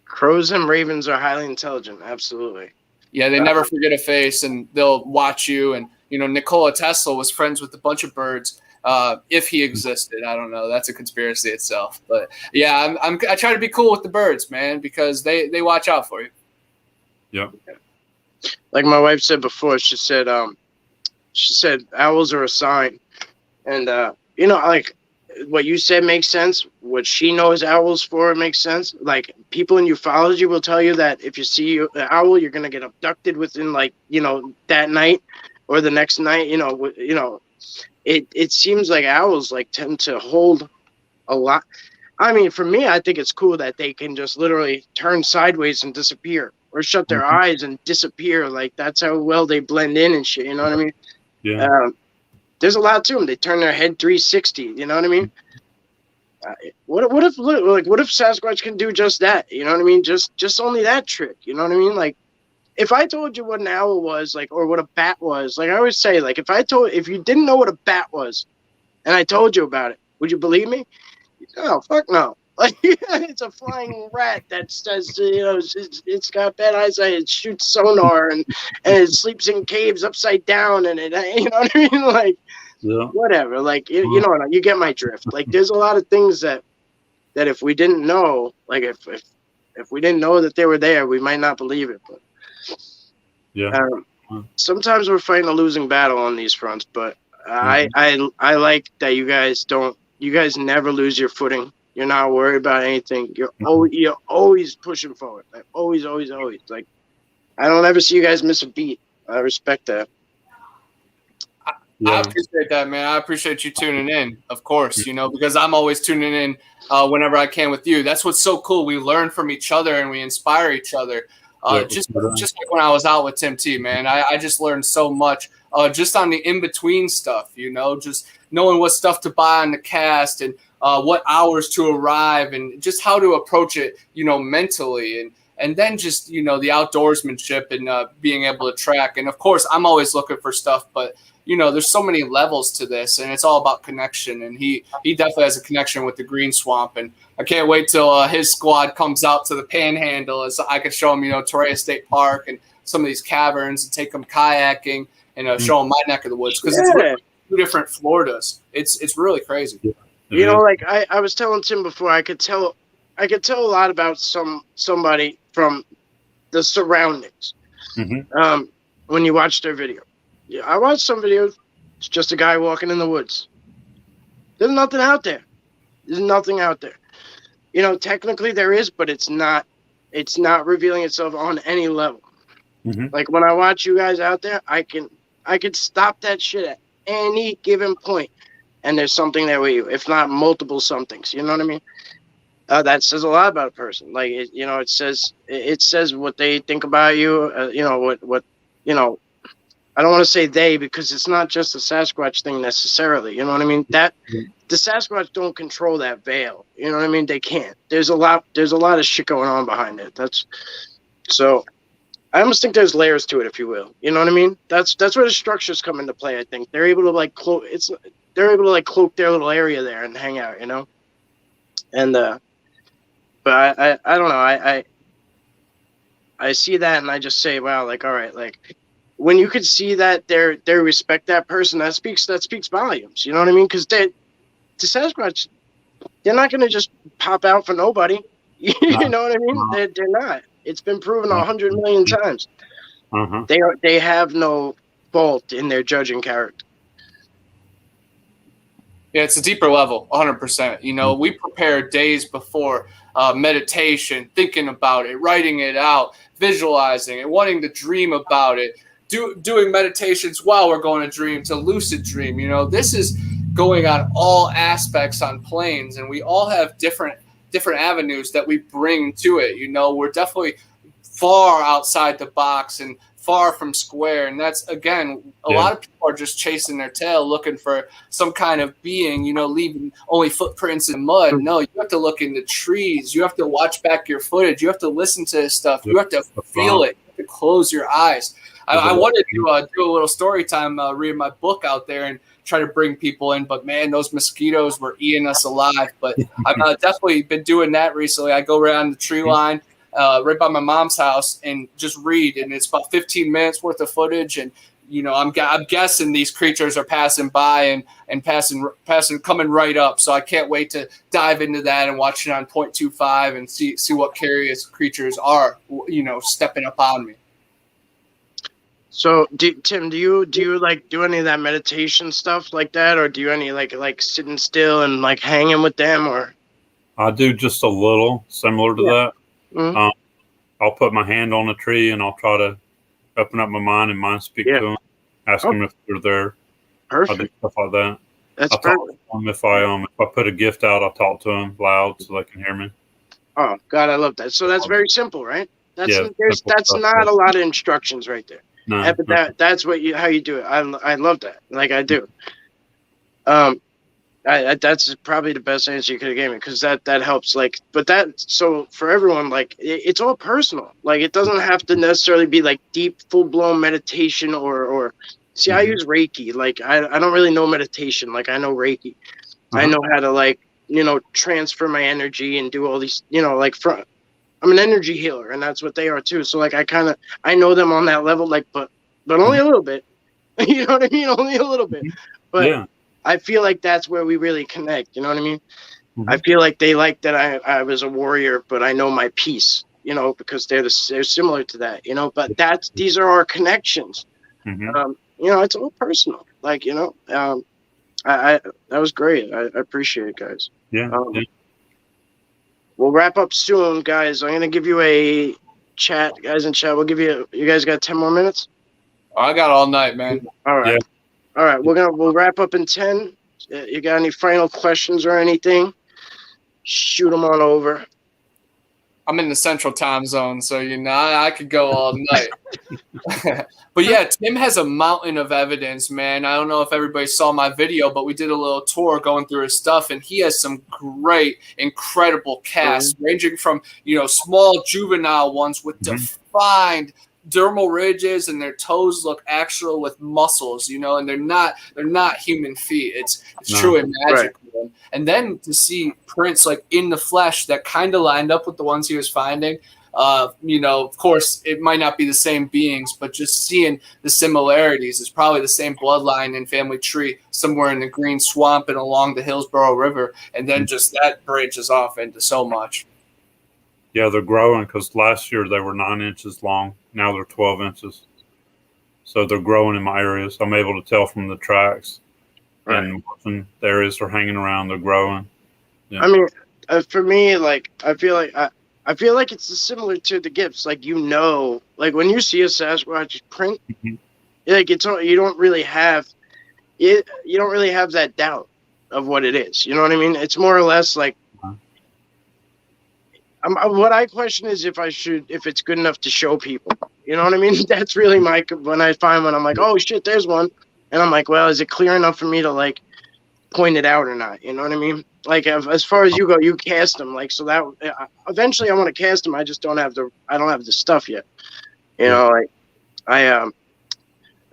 Crows and ravens are highly intelligent. Absolutely. Yeah, they never forget a face, and they'll watch you. And Nikola Tesla was friends with a bunch of birds. If he existed, I don't know. That's a conspiracy itself. But yeah, I try to be cool with the birds, man, because they watch out for you. Yeah. Like my wife said before, she said owls are a sign, and like what you said makes sense. What she knows owls for makes sense. Like people in ufology will tell you that if you see an owl, you're gonna get abducted within that night or the next night. It seems like owls tend to hold a lot. I mean, for me, I think it's cool that they can just literally turn sideways and disappear. or shut their eyes and disappear. Like that's how well they blend in and shit. You know what I mean? Yeah. There's a lot to them. They turn their head 360. You know what I mean? What if Sasquatch can do just that? You know what I mean? Just only that trick. You know what I mean? Like, if I told you what an owl was, like, or what a bat was, like I always say, like, if you didn't know what a bat was, and I told you about it, would you believe me? Oh, fuck no. Like, it's a flying rat that says, you know, it's got bad eyesight, it shoots sonar, and it sleeps in caves upside down, and it, you know what I mean? Like, yeah. Whatever. Like, you know, you get my drift. Like, there's a lot of things that if we didn't know, like, if we didn't know that they were there, we might not believe it. But yeah, sometimes we're fighting a losing battle on these fronts. But I like that you guys never lose your footing. You're not worried about anything. You're always pushing forward. Like, always. Like, I don't ever see you guys miss a beat. I respect that. Yeah. I appreciate that, man. I appreciate you tuning in, of course, you know, because I'm always tuning in whenever I can with you. That's what's so cool. We learn from each other and we inspire each other. Just like when I was out with Tim T, man, I just learned so much just on the in-between stuff, you know, just knowing what stuff to buy on the cast and what hours to arrive and just how to approach it, you know, mentally. And then just, you know, the outdoorsmanship and being able to track. And, of course, I'm always looking for stuff, but you know, there's so many levels to this, and it's all about connection. And he definitely has a connection with the Green Swamp, and I can't wait till his squad comes out to the Panhandle, as I can show him, you know, Torreya State Park and some of these caverns, and take them kayaking and show them my neck of the woods, because it's really two different Floridas. It's really crazy. You know, like I was telling Tim before, I could tell a lot about somebody from the surroundings when you watch their video. Yeah, I watched some videos. It's just a guy walking in the woods. There's nothing out there. There's nothing out there. You know, technically there is, but it's not revealing itself on any level. Like when I watch you guys out there, I can stop that shit at any given point, and there's something there with you, if not multiple somethings. You know what I mean? That says a lot about a person. Like, it says what they think about you. You know what you know. I don't want to say they, because it's not just a Sasquatch thing necessarily. You know what I mean? That the Sasquatch don't control that veil. You know what I mean? They can't. There's a lot of shit going on behind it. So I almost think there's layers to it, if you will. You know what I mean? That's where the structures come into play. I think they're able to cloak their little area there and hang out. You know? And but I don't know. I see that and I just say, wow, like, all right, like, when you could see that they respect that person, that speaks volumes. You know what I mean? Because the Sasquatch, they're not going to just pop out for nobody. You know what I mean? They're not. It's been proven 100 million times. They have no fault in their judging character. Yeah, it's a deeper level, 100%. You know, we prepare days before meditation, thinking about it, writing it out, visualizing it, wanting to dream about it. Doing meditations while we're going to dream, to lucid dream. You know, this is going on all aspects on planes, and we all have different avenues that we bring to it. You know, we're definitely far outside the box and far from square, and that's, again, a lot of people are just chasing their tail, looking for some kind of being, you know, leaving only footprints in mud. No, you have to look in the trees. You have to watch back your footage. You have to listen to this stuff. You have to feel it. You have to close your eyes. I wanted to do a little story time, read my book out there and try to bring people in, but man, those mosquitoes were eating us alive. But I've definitely been doing that recently. I go around the tree line right by my mom's house and just read, and it's about 15 minutes worth of footage. And you know, I'm guessing these creatures are passing by and passing, coming right up. So I can't wait to dive into that and watch it on 0.25 and see what curious creatures are, you know, stepping up on me. So, Tim, do you like do any of that meditation stuff like that, or do you any like sitting still and like hanging with them, or? I do just a little similar to that. I'll put my hand on a tree and I'll try to open up my mind and mind speak to them, ask them if they're there. Perfect. I do stuff like that. That's I'll talk to them if I put a gift out, I'll talk to them loud so they can hear me. Oh God, I love that. So that's very simple, right? That's not a lot of instructions right there. No, But that's how you do it. I love that. Like I do. That's probably the best answer you could have given me, because that helps. Like, but so for everyone, like it's all personal. Like it doesn't have to necessarily be like deep, full blown meditation or. See, I use Reiki. Like I don't really know meditation. Like I know Reiki. I know how to like transfer my energy and do all these like I'm an energy healer, and that's what they are too. So like I know them on that level. Like but only a little bit. You know what I mean? Only a little bit. But. Yeah. I feel like that's where we really connect. You know what I mean? Mm-hmm. I feel like they like that I was a warrior, but I know my peace, because they're similar to that, but these are our connections. Mm-hmm. It's all personal. Like, that was great. I appreciate it, guys. Yeah. We'll wrap up soon, guys. I'm going to give you a chat, guys in chat. We'll give you guys got 10 more minutes? I got all night, man. All right. Yeah. All right, we'll wrap up in 10. You got any final questions or anything? Shoot them on over. I'm in the central time zone, so I could go all night. But yeah, Tim has a mountain of evidence, man. I don't know if everybody saw my video, but we did a little tour going through his stuff, and he has some great, incredible casts, ranging from small juvenile ones with defined dermal ridges, and their toes look actual with muscles, and they're not human feet. It's truly magical. Right. And then to see prints like in the flesh that kind of lined up with the ones he was finding, of course it might not be the same beings, but just seeing the similarities. It's probably the same bloodline and family tree somewhere in the green swamp and along the Hillsborough River, and then just that branches off into so much. Yeah, they're growing, because last year they were 9 inches long. Now they're 12 inches. So they're growing in my areas. I'm able to tell from the tracks. Right. And watching the areas they're hanging around, they're growing. Yeah. I mean, for me, like, I feel like it's similar to the gifts. Like, like when you see a Sasquatch print, like you don't really have that doubt of what it is. You know what I mean? It's more or less like, what I question is if it's good enough to show people. You know what I mean? That's really when I find one, I'm like, oh shit, there's one. And I'm like, well, is it clear enough for me to like point it out or not? You know what I mean? Like as far as you go, you cast them. Like, so that eventually I want to cast them. I just don't have the stuff yet. Like I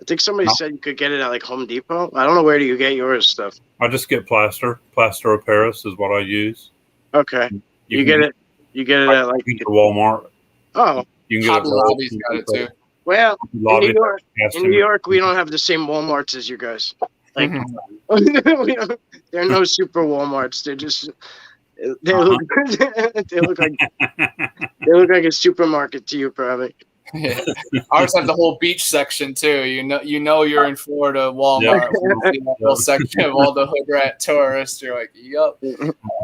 think somebody said you could get it at like Home Depot. I don't know, where do you get yours stuff? I just get plaster of Paris is what I use. Okay. You get it at like Walmart. Oh, you can get Hobby Lobby's got it too. Well, in New York, we don't have the same Walmarts as you guys. Like, there are no super Walmarts. They're just they look like a supermarket to you, probably. Yeah. Ours have the whole beach section too. You're in Florida Walmart. Yep. That whole section of all the hood rat tourists. You're like, yup.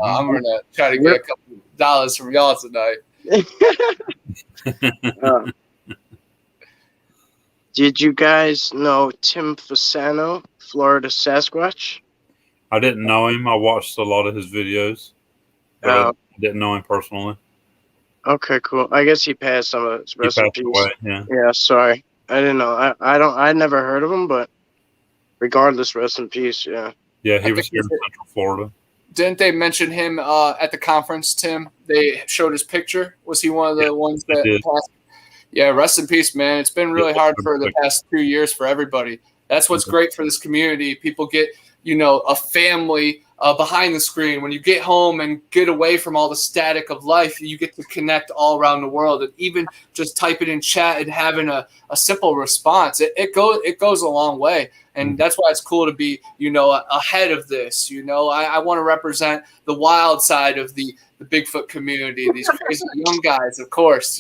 I'm gonna try to get a couple dollars from y'all tonight. Did you guys know Tim Fasano, Florida Sasquatch? I didn't know him. I watched a lot of his videos, but I didn't know him personally. Okay, cool. I guess he passed on his rest in peace. Away, yeah. Yeah, sorry. I didn't know. I'd never heard of him, but regardless, rest in peace, yeah. Yeah, he was here in Central Florida. Didn't they mention him at the conference, Tim? They showed his picture. Was he one of the ones that passed? Yeah, rest in peace, man. It's been really hard for the past 2 years for everybody. That's what's great for this community. People get, a family behind the screen. When you get home and get away from all the static of life, you get to connect all around the world. And even just type it in chat and having a simple response, it goes a long way. And that's why it's cool to be, ahead of this. I want to represent the wild side of the Bigfoot community, these crazy young guys, of course.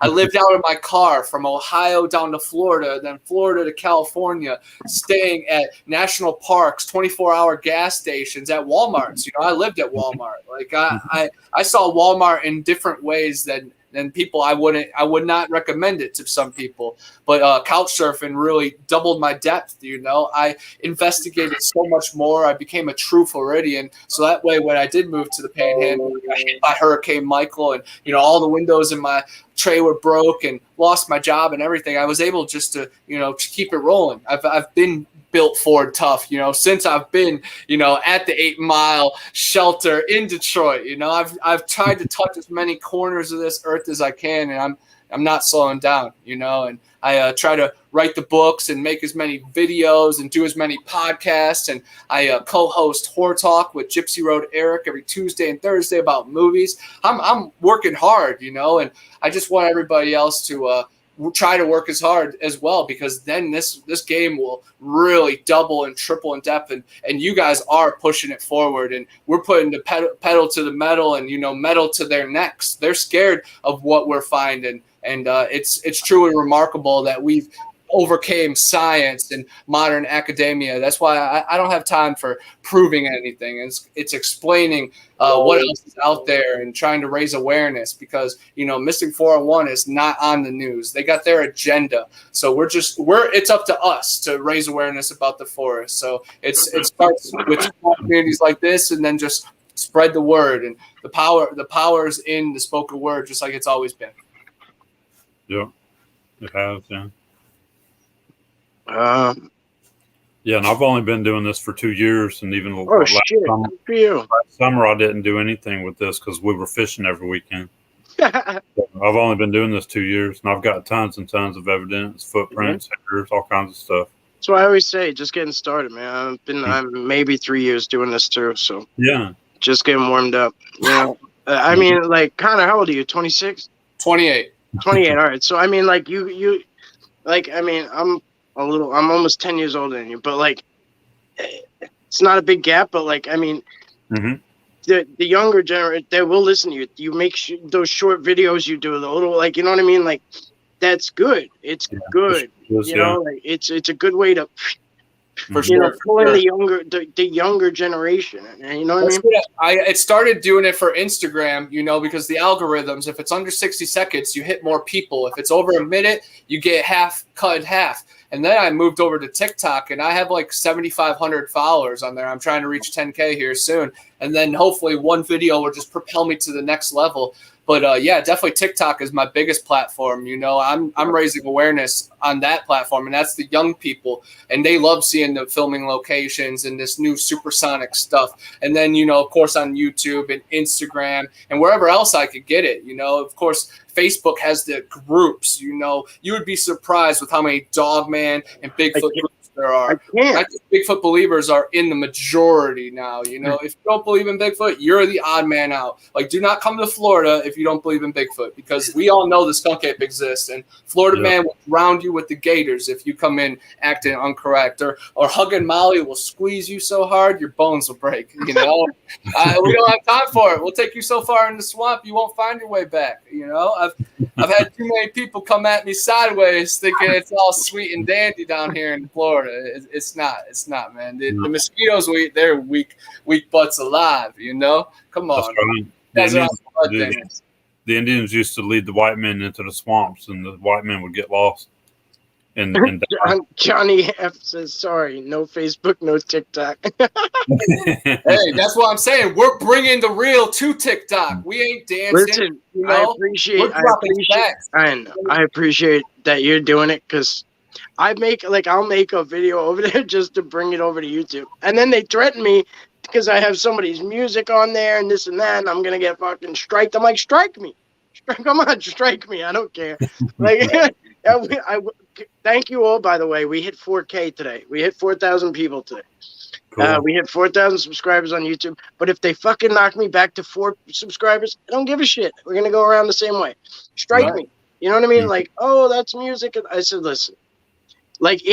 I lived out in my car from Ohio down to Florida, then Florida to California, staying at national parks, 24-hour gas stations, at Walmarts. I lived at Walmart. Like I saw Walmart in different ways than And people, I would not recommend it to some people. But couch surfing really doubled my depth. You know, I investigated so much more. I became a true Floridian. So that way, when I did move to the Panhandle, I got hit by Hurricane Michael, and you know, all the windows in my trailer broke and lost my job and everything. I was able just to, you know, to keep it rolling. I've been built Ford tough, you know, since I've been, you know, at the 8 Mile shelter in Detroit. You know, I've tried to touch as many corners of this earth as I can, and I'm not slowing down, you know, and I try to write the books and make as many videos and do as many podcasts. And I co-host Horror Talk with Gypsy Road Eric every Tuesday and Thursday about movies. I'm working hard, you know, and I just want everybody else to try to work as hard as well, because then this game will really double and triple in depth, and you guys are pushing it forward, and we're putting the pedal to the metal, and, you know, metal to their necks. They're scared of what we're finding, and it's truly remarkable that we've overcame science and modern academia. That's why I don't have time for proving anything. It's explaining what else is out there and trying to raise awareness, because, you know, Missing 401 is not on the news. They got their agenda. So it's up to us to raise awareness about the forest. So it starts with communities like this, and then just spread the word, and the power is in the spoken word, just like it's always been. Yeah, it has, yeah. Yeah, and I've only been doing this for 2 years, and even last summer I didn't do anything with this because we were fishing every weekend. I've only been doing this 2 years, and I've got tons and tons of evidence, footprints, hairs, all kinds of stuff. That's why I always say, just getting started, man. I'm maybe 3 years doing this too, so yeah, just getting warmed up. You know, I mean, like, kind of, how old are you? 26? 28. 28. All right. So I mean, like, you, like, I mean, I'm almost 10 years older than you, but like, it's not a big gap, but like, I mean, the younger generation, they will listen to you. You make those short videos you do, the little, like, you know what I mean? Like, that's good. It's good. You know, like, it's a good way to, for sure, you know, pull in the younger generation. You know what I mean? It started doing it for Instagram, you know, because the algorithms, if it's under 60 seconds, you hit more people. If it's over a minute, you get cut in half. And then I moved over to TikTok, and I have like 7,500 followers on there. I'm trying to reach 10K here soon. And then hopefully one video will just propel me to the next level. But yeah, definitely TikTok is my biggest platform. You know, I'm raising awareness on that platform, and that's the young people, and they love seeing the filming locations and this new supersonic stuff. And then, you know, of course, on YouTube and Instagram and wherever else I could get it. You know, of course, Facebook has the groups. You know, you would be surprised with how many Dogman and Bigfoot groups there are. I think Bigfoot believers are in the majority now. You know, if you don't believe in Bigfoot, you're the odd man out. Like, do not come to Florida if you don't believe in Bigfoot, because we all know the skunk ape exists, and Florida man will drown you with the gators if you come in acting incorrect, or hugging Molly will squeeze you so hard your bones will break. You know, we don't have time for it. We'll take you so far in the swamp you won't find your way back. You know, I've had too many people come at me sideways thinking it's all sweet and dandy down here in Florida. It's not, man. The mosquitoes will eat their weak butts alive, you know? Come on. The Indians used to lead the white men into the swamps, and the white men would get lost. And Johnny F says, sorry, no Facebook, no TikTok. Hey, that's what I'm saying. We're bringing the real to TikTok. We ain't dancing. Listen, you know? I appreciate that you're doing it, because I'll make a video over there just to bring it over to YouTube. And then they threaten me because I have somebody's music on there and this and that, and I'm going to get fucking striked. I'm like, strike me. Come on, strike me. I don't care. Like, thank you all, by the way. We hit 4K today. We hit 4,000 people today. Cool. We hit 4,000 subscribers on YouTube. But if they fucking knock me back to 4 subscribers, I don't give a shit. We're going to go around the same way. Strike me. You know what I mean? Like, oh, that's music. I said, listen. Like,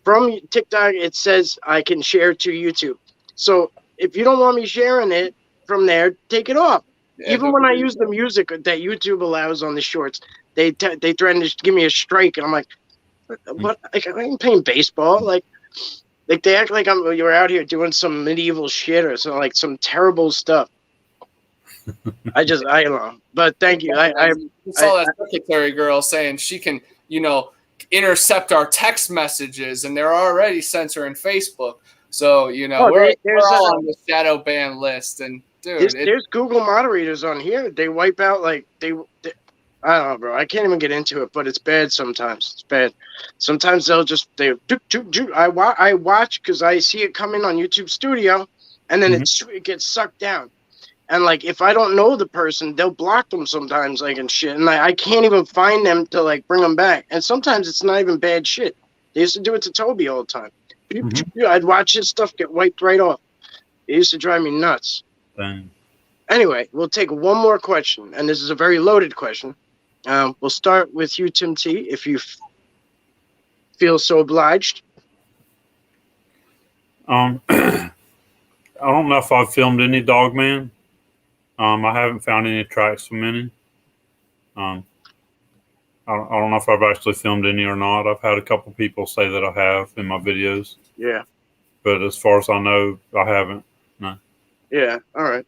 from TikTok, it says I can share to YouTube. So if you don't want me sharing it from there, take it off. Yeah, even when I use the music that YouTube allows on the shorts, they threaten to give me a strike, and I'm like, what? Like, I ain't playing baseball. Like they act like you're out here doing some medieval shit or some terrible stuff. I don't know. But thank you. I saw that secretary girl saying she can, intercept our text messages, and they're already censoring Facebook. So, we're all on the shadow ban list. And, dude, there's Google moderators on here. They wipe out, like, I don't know, bro. I can't even get into it, but it's bad sometimes. It's bad. Sometimes I watch because I see it come in on YouTube Studio, and then it gets sucked down. And, like, if I don't know the person, they'll block them sometimes, like, and shit. And I can't even find them to, like, bring them back. And sometimes it's not even bad shit. They used to do it to Toby all the time. I'd watch his stuff get wiped right off. It used to drive me nuts. Dang. Anyway, we'll take one more question. And this is a very loaded question. We'll start with you, Tim T, if you feel so obliged. I don't know if I've filmed any Dogman. I haven't found any tracks from any. I don't know if I've actually filmed any or not. I've had a couple people say that I have in my videos. Yeah. But as far as I know, I haven't. No. Yeah. All right.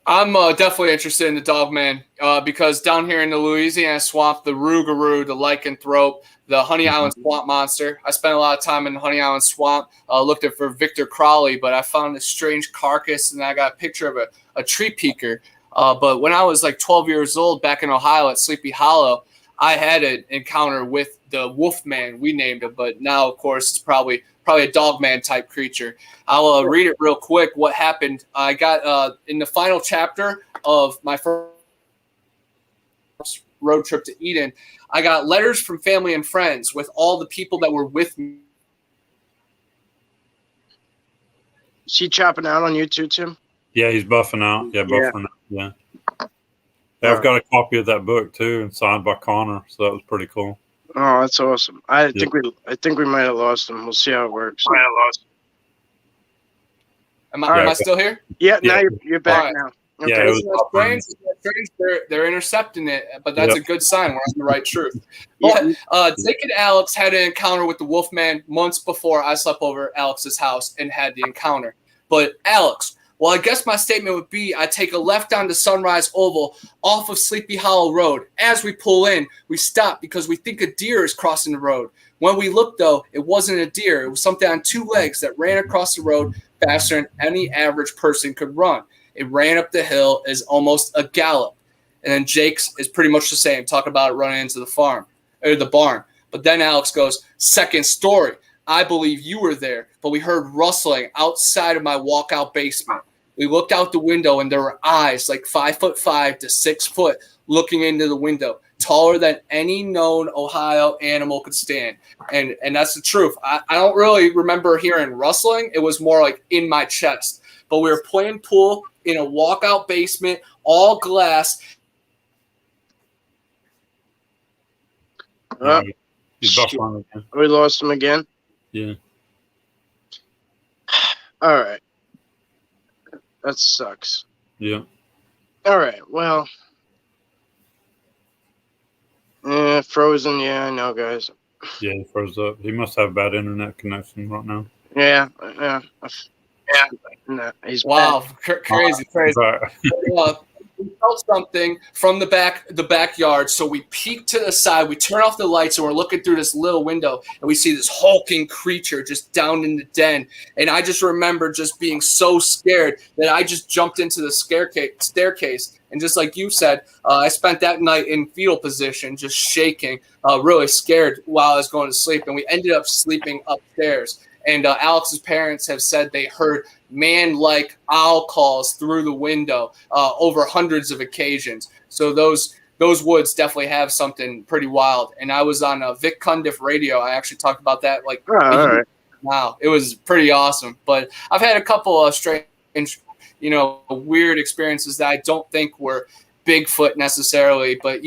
I'm definitely interested in the Dogman because down here in the Louisiana swamp, the Rougarou, the lycanthrope, the Honey Island swamp monster. I spent a lot of time in the Honey Island swamp looking for Victor Crowley, but I found this strange carcass, and I got a picture of a tree peaker. But when I was like 12 years old back in Ohio at Sleepy Hollow, I had an encounter with the Wolfman, we named him, but now, of course, it's probably a Dogman type creature. I'll read it real quick. What happened? I got in the final chapter of my first road trip to Eden, I got letters from family and friends with all the people that were with me. Is he chopping out on YouTube, Tim? Yeah, he's buffing out. Yeah, buffing out. Yeah. I've got a copy of that book too, and signed by Connor, so that was pretty cool. Oh, that's awesome. I think we might have lost him. We'll see how it works. Am I still here? Yeah, now you're back now. Okay. Yeah, strange. They're intercepting it, but that's a good sign. We're on the right truth. But Jake and Alex had an encounter with the Wolfman months before I slept over at Alex's house and had the encounter. But Alex, well, I guess my statement would be I take a left onto Sunrise Oval off of Sleepy Hollow Road. As we pull in, we stop because we think a deer is crossing the road. When we look, though, it wasn't a deer. It was something on two legs that ran across the road faster than any average person could run. It ran up the hill as almost a gallop. And then Jake's is pretty much the same, talking about it running into the barn. But then Alex goes, second story. I believe you were there, but we heard rustling outside of my walkout basement. We looked out the window, and there were eyes like 5'5" to 6 foot looking into the window, taller than any known Ohio animal could stand. And that's the truth. I don't really remember hearing rustling. It was more like in my chest. But we were playing pool in a walkout basement, all glass. We lost him again. Yeah. All right. That sucks. Yeah. All right. Well. Frozen. Yeah, I know, guys. Yeah, he froze up. He must have bad internet connection right now. Yeah. No, he's crazy. We felt something from the backyard, so we peek to the side. We turn off the lights, and we're looking through this little window, and we see this hulking creature just down in the den. And I just remember just being so scared that I just jumped into the staircase. And just like you said, I spent that night in fetal position, just shaking, really scared while I was going to sleep. And we ended up sleeping upstairs. And Alex's parents have said they heard man-like owl calls through the window over hundreds of occasions. So those woods definitely have something pretty wild. And I was on Vic Cundiff radio. I actually talked about that Wow, it was pretty awesome. But I've had a couple of strange, weird experiences that I don't think were Bigfoot necessarily. But,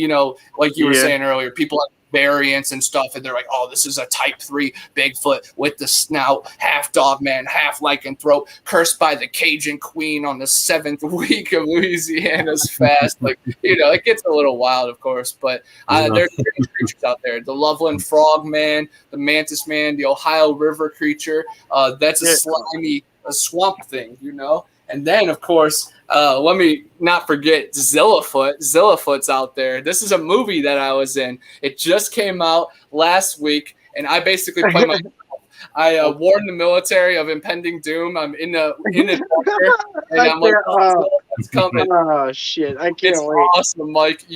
like you were saying earlier, people have variants and stuff, and they're like, oh, this is a type 3 Bigfoot with the snout, half Dogman, half lycanthrope, cursed by the Cajun Queen on the 7th week of Louisiana's fast. Like, it gets a little wild, of course, but there's creatures out there. The Loveland Frog Man, the Mantis Man, the Ohio River creature. That's a slimy swamp thing, And then, of course, let me not forget Zillafoot. Zillafoot's out there. This is a movie that I was in. It just came out last week, and I basically play my. I warned the military of impending doom. I'm in the bunker, and I'm like, it's coming. Oh shit! I can't it's wait. Awesome, Mike.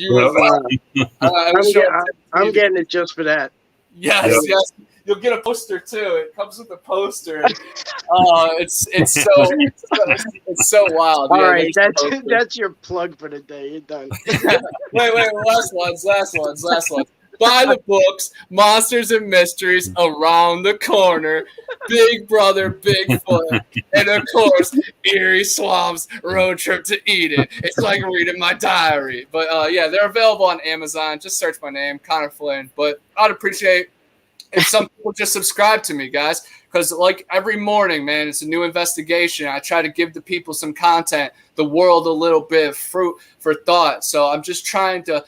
I'm getting it just for that. Yes, yes. You'll get a poster too. It comes with a poster. It's so wild. All right, that's your plug for the day. You're done. wait, last ones. Buy the books, Monsters and Mysteries Around the Corner, Big Brother Bigfoot, and of course, Eerie Swamps Road Trip to Eden. It's like reading my diary. But yeah, they're available on Amazon. Just search my name, Connor Flynn. But I'd appreciate if some people just subscribe to me, guys, because like every morning, man, it's a new investigation. I try to give the people some content, the world a little bit of fruit for thought. So I'm just trying to,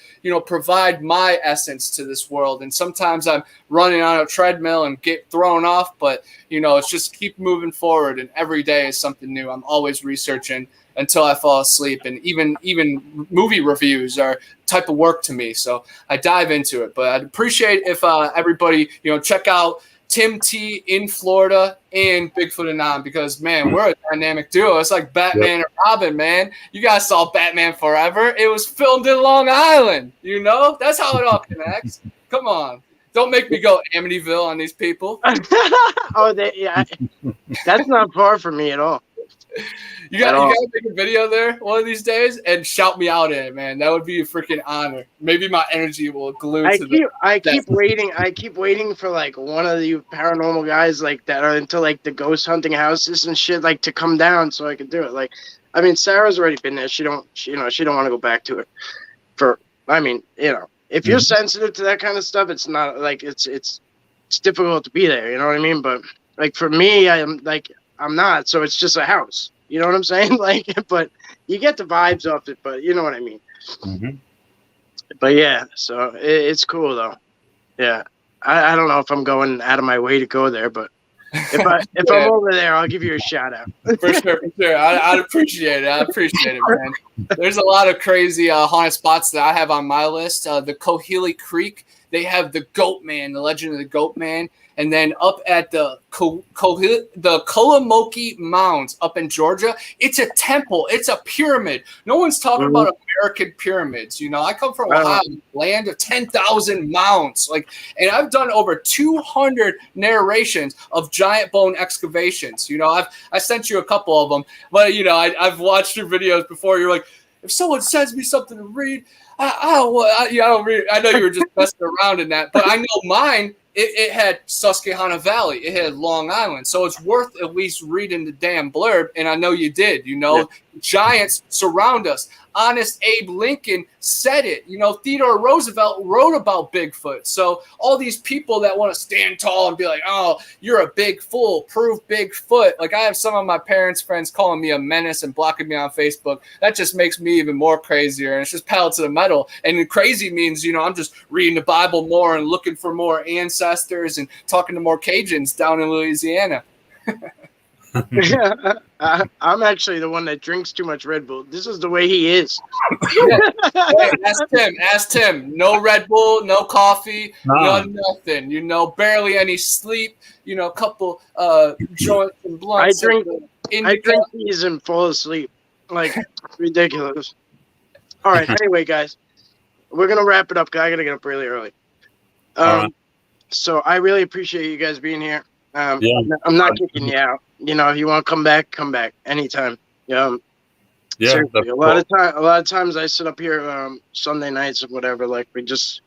provide my essence to this world. And sometimes I'm running on a treadmill and get thrown off, but it's just keep moving forward. And every day is something new. I'm always researching until I fall asleep. And even movie reviews are type of work to me. So I dive into it. But I'd appreciate if everybody, check out Tim T in Florida and Bigfoot Anon, because man, we're a dynamic duo. It's like Batman and Robin, man. You guys saw Batman Forever. It was filmed in Long Island. That's how it all connects. Come on. Don't make me go Amityville on these people. That's not far from me at all. You gotta make a video there one of these days and shout me out in it, man. That would be a freaking honor. Maybe my energy will glue I keep waiting for like one of you paranormal guys like that are into like the ghost hunting houses and shit like to come down so I can do it. Like, I mean, Sarah's already been there. She don't want to go back to it. If you're sensitive to that kind of stuff, it's not like it's difficult to be there. You know what I mean? But like for me, I'm not. So it's just a house. You know what I'm saying? Like, but you get the vibes off it. But you know what I mean. Mm-hmm. But yeah, so it's cool though. Yeah, I don't know if I'm going out of my way to go there, but if I'm over there, I'll give you a shout out. For sure. I'd appreciate it. Man. There's a lot of crazy haunted spots that I have on my list. The Coheely Creek, they have the Goat Man, the Legend of the Goat Man. And then up at the Kolomoki Mounds up in Georgia, it's a temple. It's a pyramid. No one's talking about American pyramids. I come from Ohio, land of 10,000 mounds. And I've done over 200 narrations of giant bone excavations. I sent you a couple of them, but I've watched your videos before. You're like, if someone sends me something to read, I don't read. I know you were just messing around in that, but I know mine. It had Susquehanna Valley. It had Long Island. So it's worth at least reading the damn blurb. And I know you did. Giants surround us. Honest Abe Lincoln said it. Theodore Roosevelt wrote about Bigfoot. So all these people that want to stand tall and be like, oh, you're a big fool, prove Bigfoot. Like I have some of my parents' friends calling me a menace and blocking me on Facebook. That just makes me even more crazier. And it's just pedal to the metal. And crazy means, I'm just reading the Bible more and looking for more ancestors and talking to more Cajuns down in Louisiana. I'm actually the one that drinks too much Red Bull. This is the way he is. Hey, ask Tim. No Red Bull, no coffee, nothing. Barely any sleep. A couple joints and blunts. I drink these and fall asleep. Like ridiculous. All right. Anyway, guys, we're gonna wrap it up. Cause I gotta get up really early. So I really appreciate you guys being here. I'm not kicking you out. If you want to come back anytime. Seriously, a lot of times I sit up here Sunday nights or whatever. Like we just,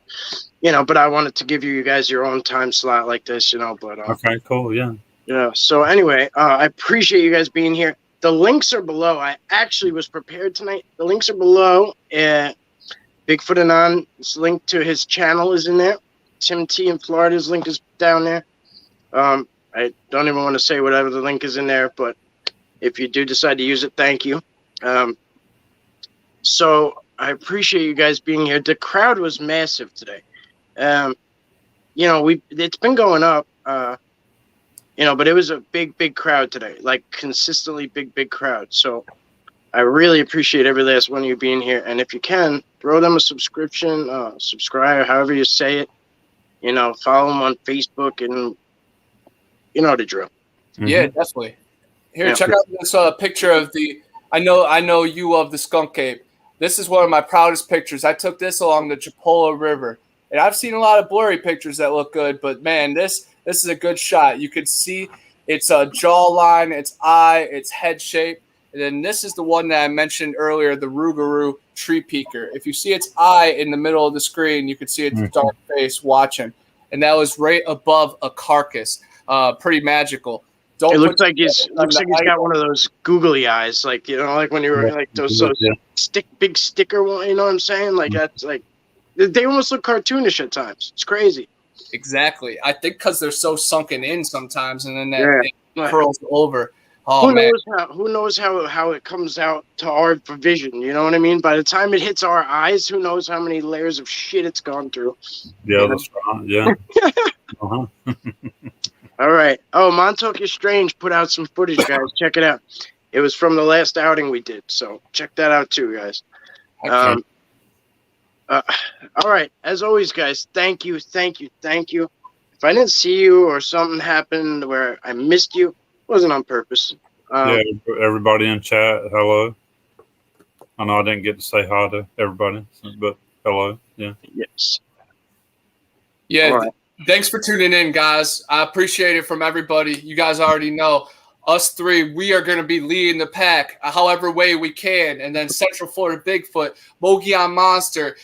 But I wanted to give you guys your own time slot like this. But okay, cool, yeah. So anyway, I appreciate you guys being here. The links are below. I actually was prepared tonight. The links are below. Bigfoot Anon's link to his channel is in there. Tim T in Florida's link is down there. I don't even want to say whatever the link is in there, but if you do decide to use it, thank you. So I appreciate you guys being here. The crowd was massive today. It's been going up. you know, but it was a big crowd today, like consistently big crowd. So I really appreciate every last one of you being here. And if you can, throw them a subscription, subscribe, however you say it. You know, follow them on Facebook, and you know the drill. Mm-hmm. Yeah, definitely. Here, Yeah. check out this picture of the. I know you of the skunk ape. This is one of my proudest pictures. I took this along the Chipola River, and I've seen a lot of blurry pictures that look good, but man, this is a good shot. You can see its jawline, its eye, its head shape. And then this is the one that I mentioned earlier, the Rougarou tree peaker. If you see its eye in the middle of the screen, you can see its dark face watching. And that was right above a carcass. Pretty magical. It looks like he's got one of those googly eyes, like, you know, like when you were like those big sticker one, you know what I'm saying? Like that's like they almost look cartoonish at times. It's crazy. Exactly. I think because they're so sunken in sometimes, and then that it curls over. Oh, who knows how it comes out to our vision? You know what I mean? By the time it hits our eyes, who knows how many layers of shit it's gone through? Yeah, that's right. Yeah. Uh-huh. All right. Oh, Montauk is Strange put out some footage, guys. Check it out. It was from the last outing we did, so check that out too, guys. All right. As always, guys, thank you. If I didn't see you or something happened where I missed you, it wasn't on purpose. Yeah, everybody in chat, hello. I know I didn't get to say hi to everybody, but hello. Yeah. Yes. Yeah. Right. Thanks for tuning in, guys. I appreciate it from everybody. You guys already know. Us three, we are going to be leading the pack however way we can. And then Central Florida Bigfoot, Mogollon Monster,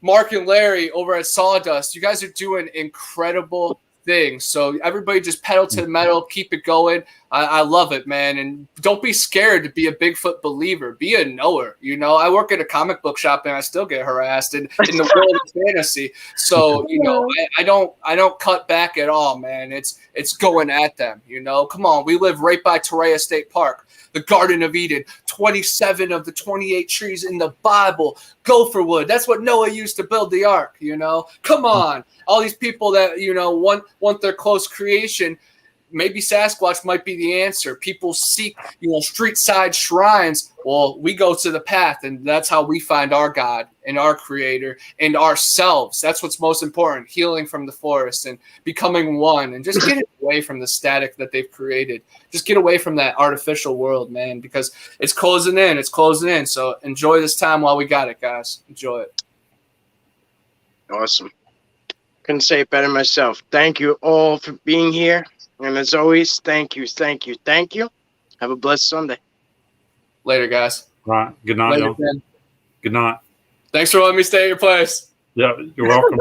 Mark and Larry over at Sawdust. You guys are doing incredible things. So everybody just pedal to the metal, keep it going. I love it, man. And don't be scared to be a Bigfoot believer. Be a knower. You know, I work at a comic book shop and I still get harassed in the world of fantasy. So, you know, I don't cut back at all, man. It's going at them, you know. Come on, we live right by Torreya State Park, the Garden of Eden, 27 of the 28 trees in the Bible, gopher wood. That's what Noah used to build the ark, you know. Come on. All these people that, you know, want their close creation. Maybe Sasquatch might be the answer. People seek, you know, street side shrines. Well, we go to the path, and that's how we find our God and our creator and ourselves. That's what's most important, healing from the forest and becoming one, and just get away from the static that they've created. Just get away from that artificial world, man, because it's closing in. It's closing in. So enjoy this time while we got it, guys. Enjoy it. Awesome. Couldn't say it better myself. Thank you all for being here. And as always, thank you. Have a blessed Sunday. Later, guys. Right. Good night, y'all. Good night. Thanks for letting me stay at your place. Yeah, you're welcome.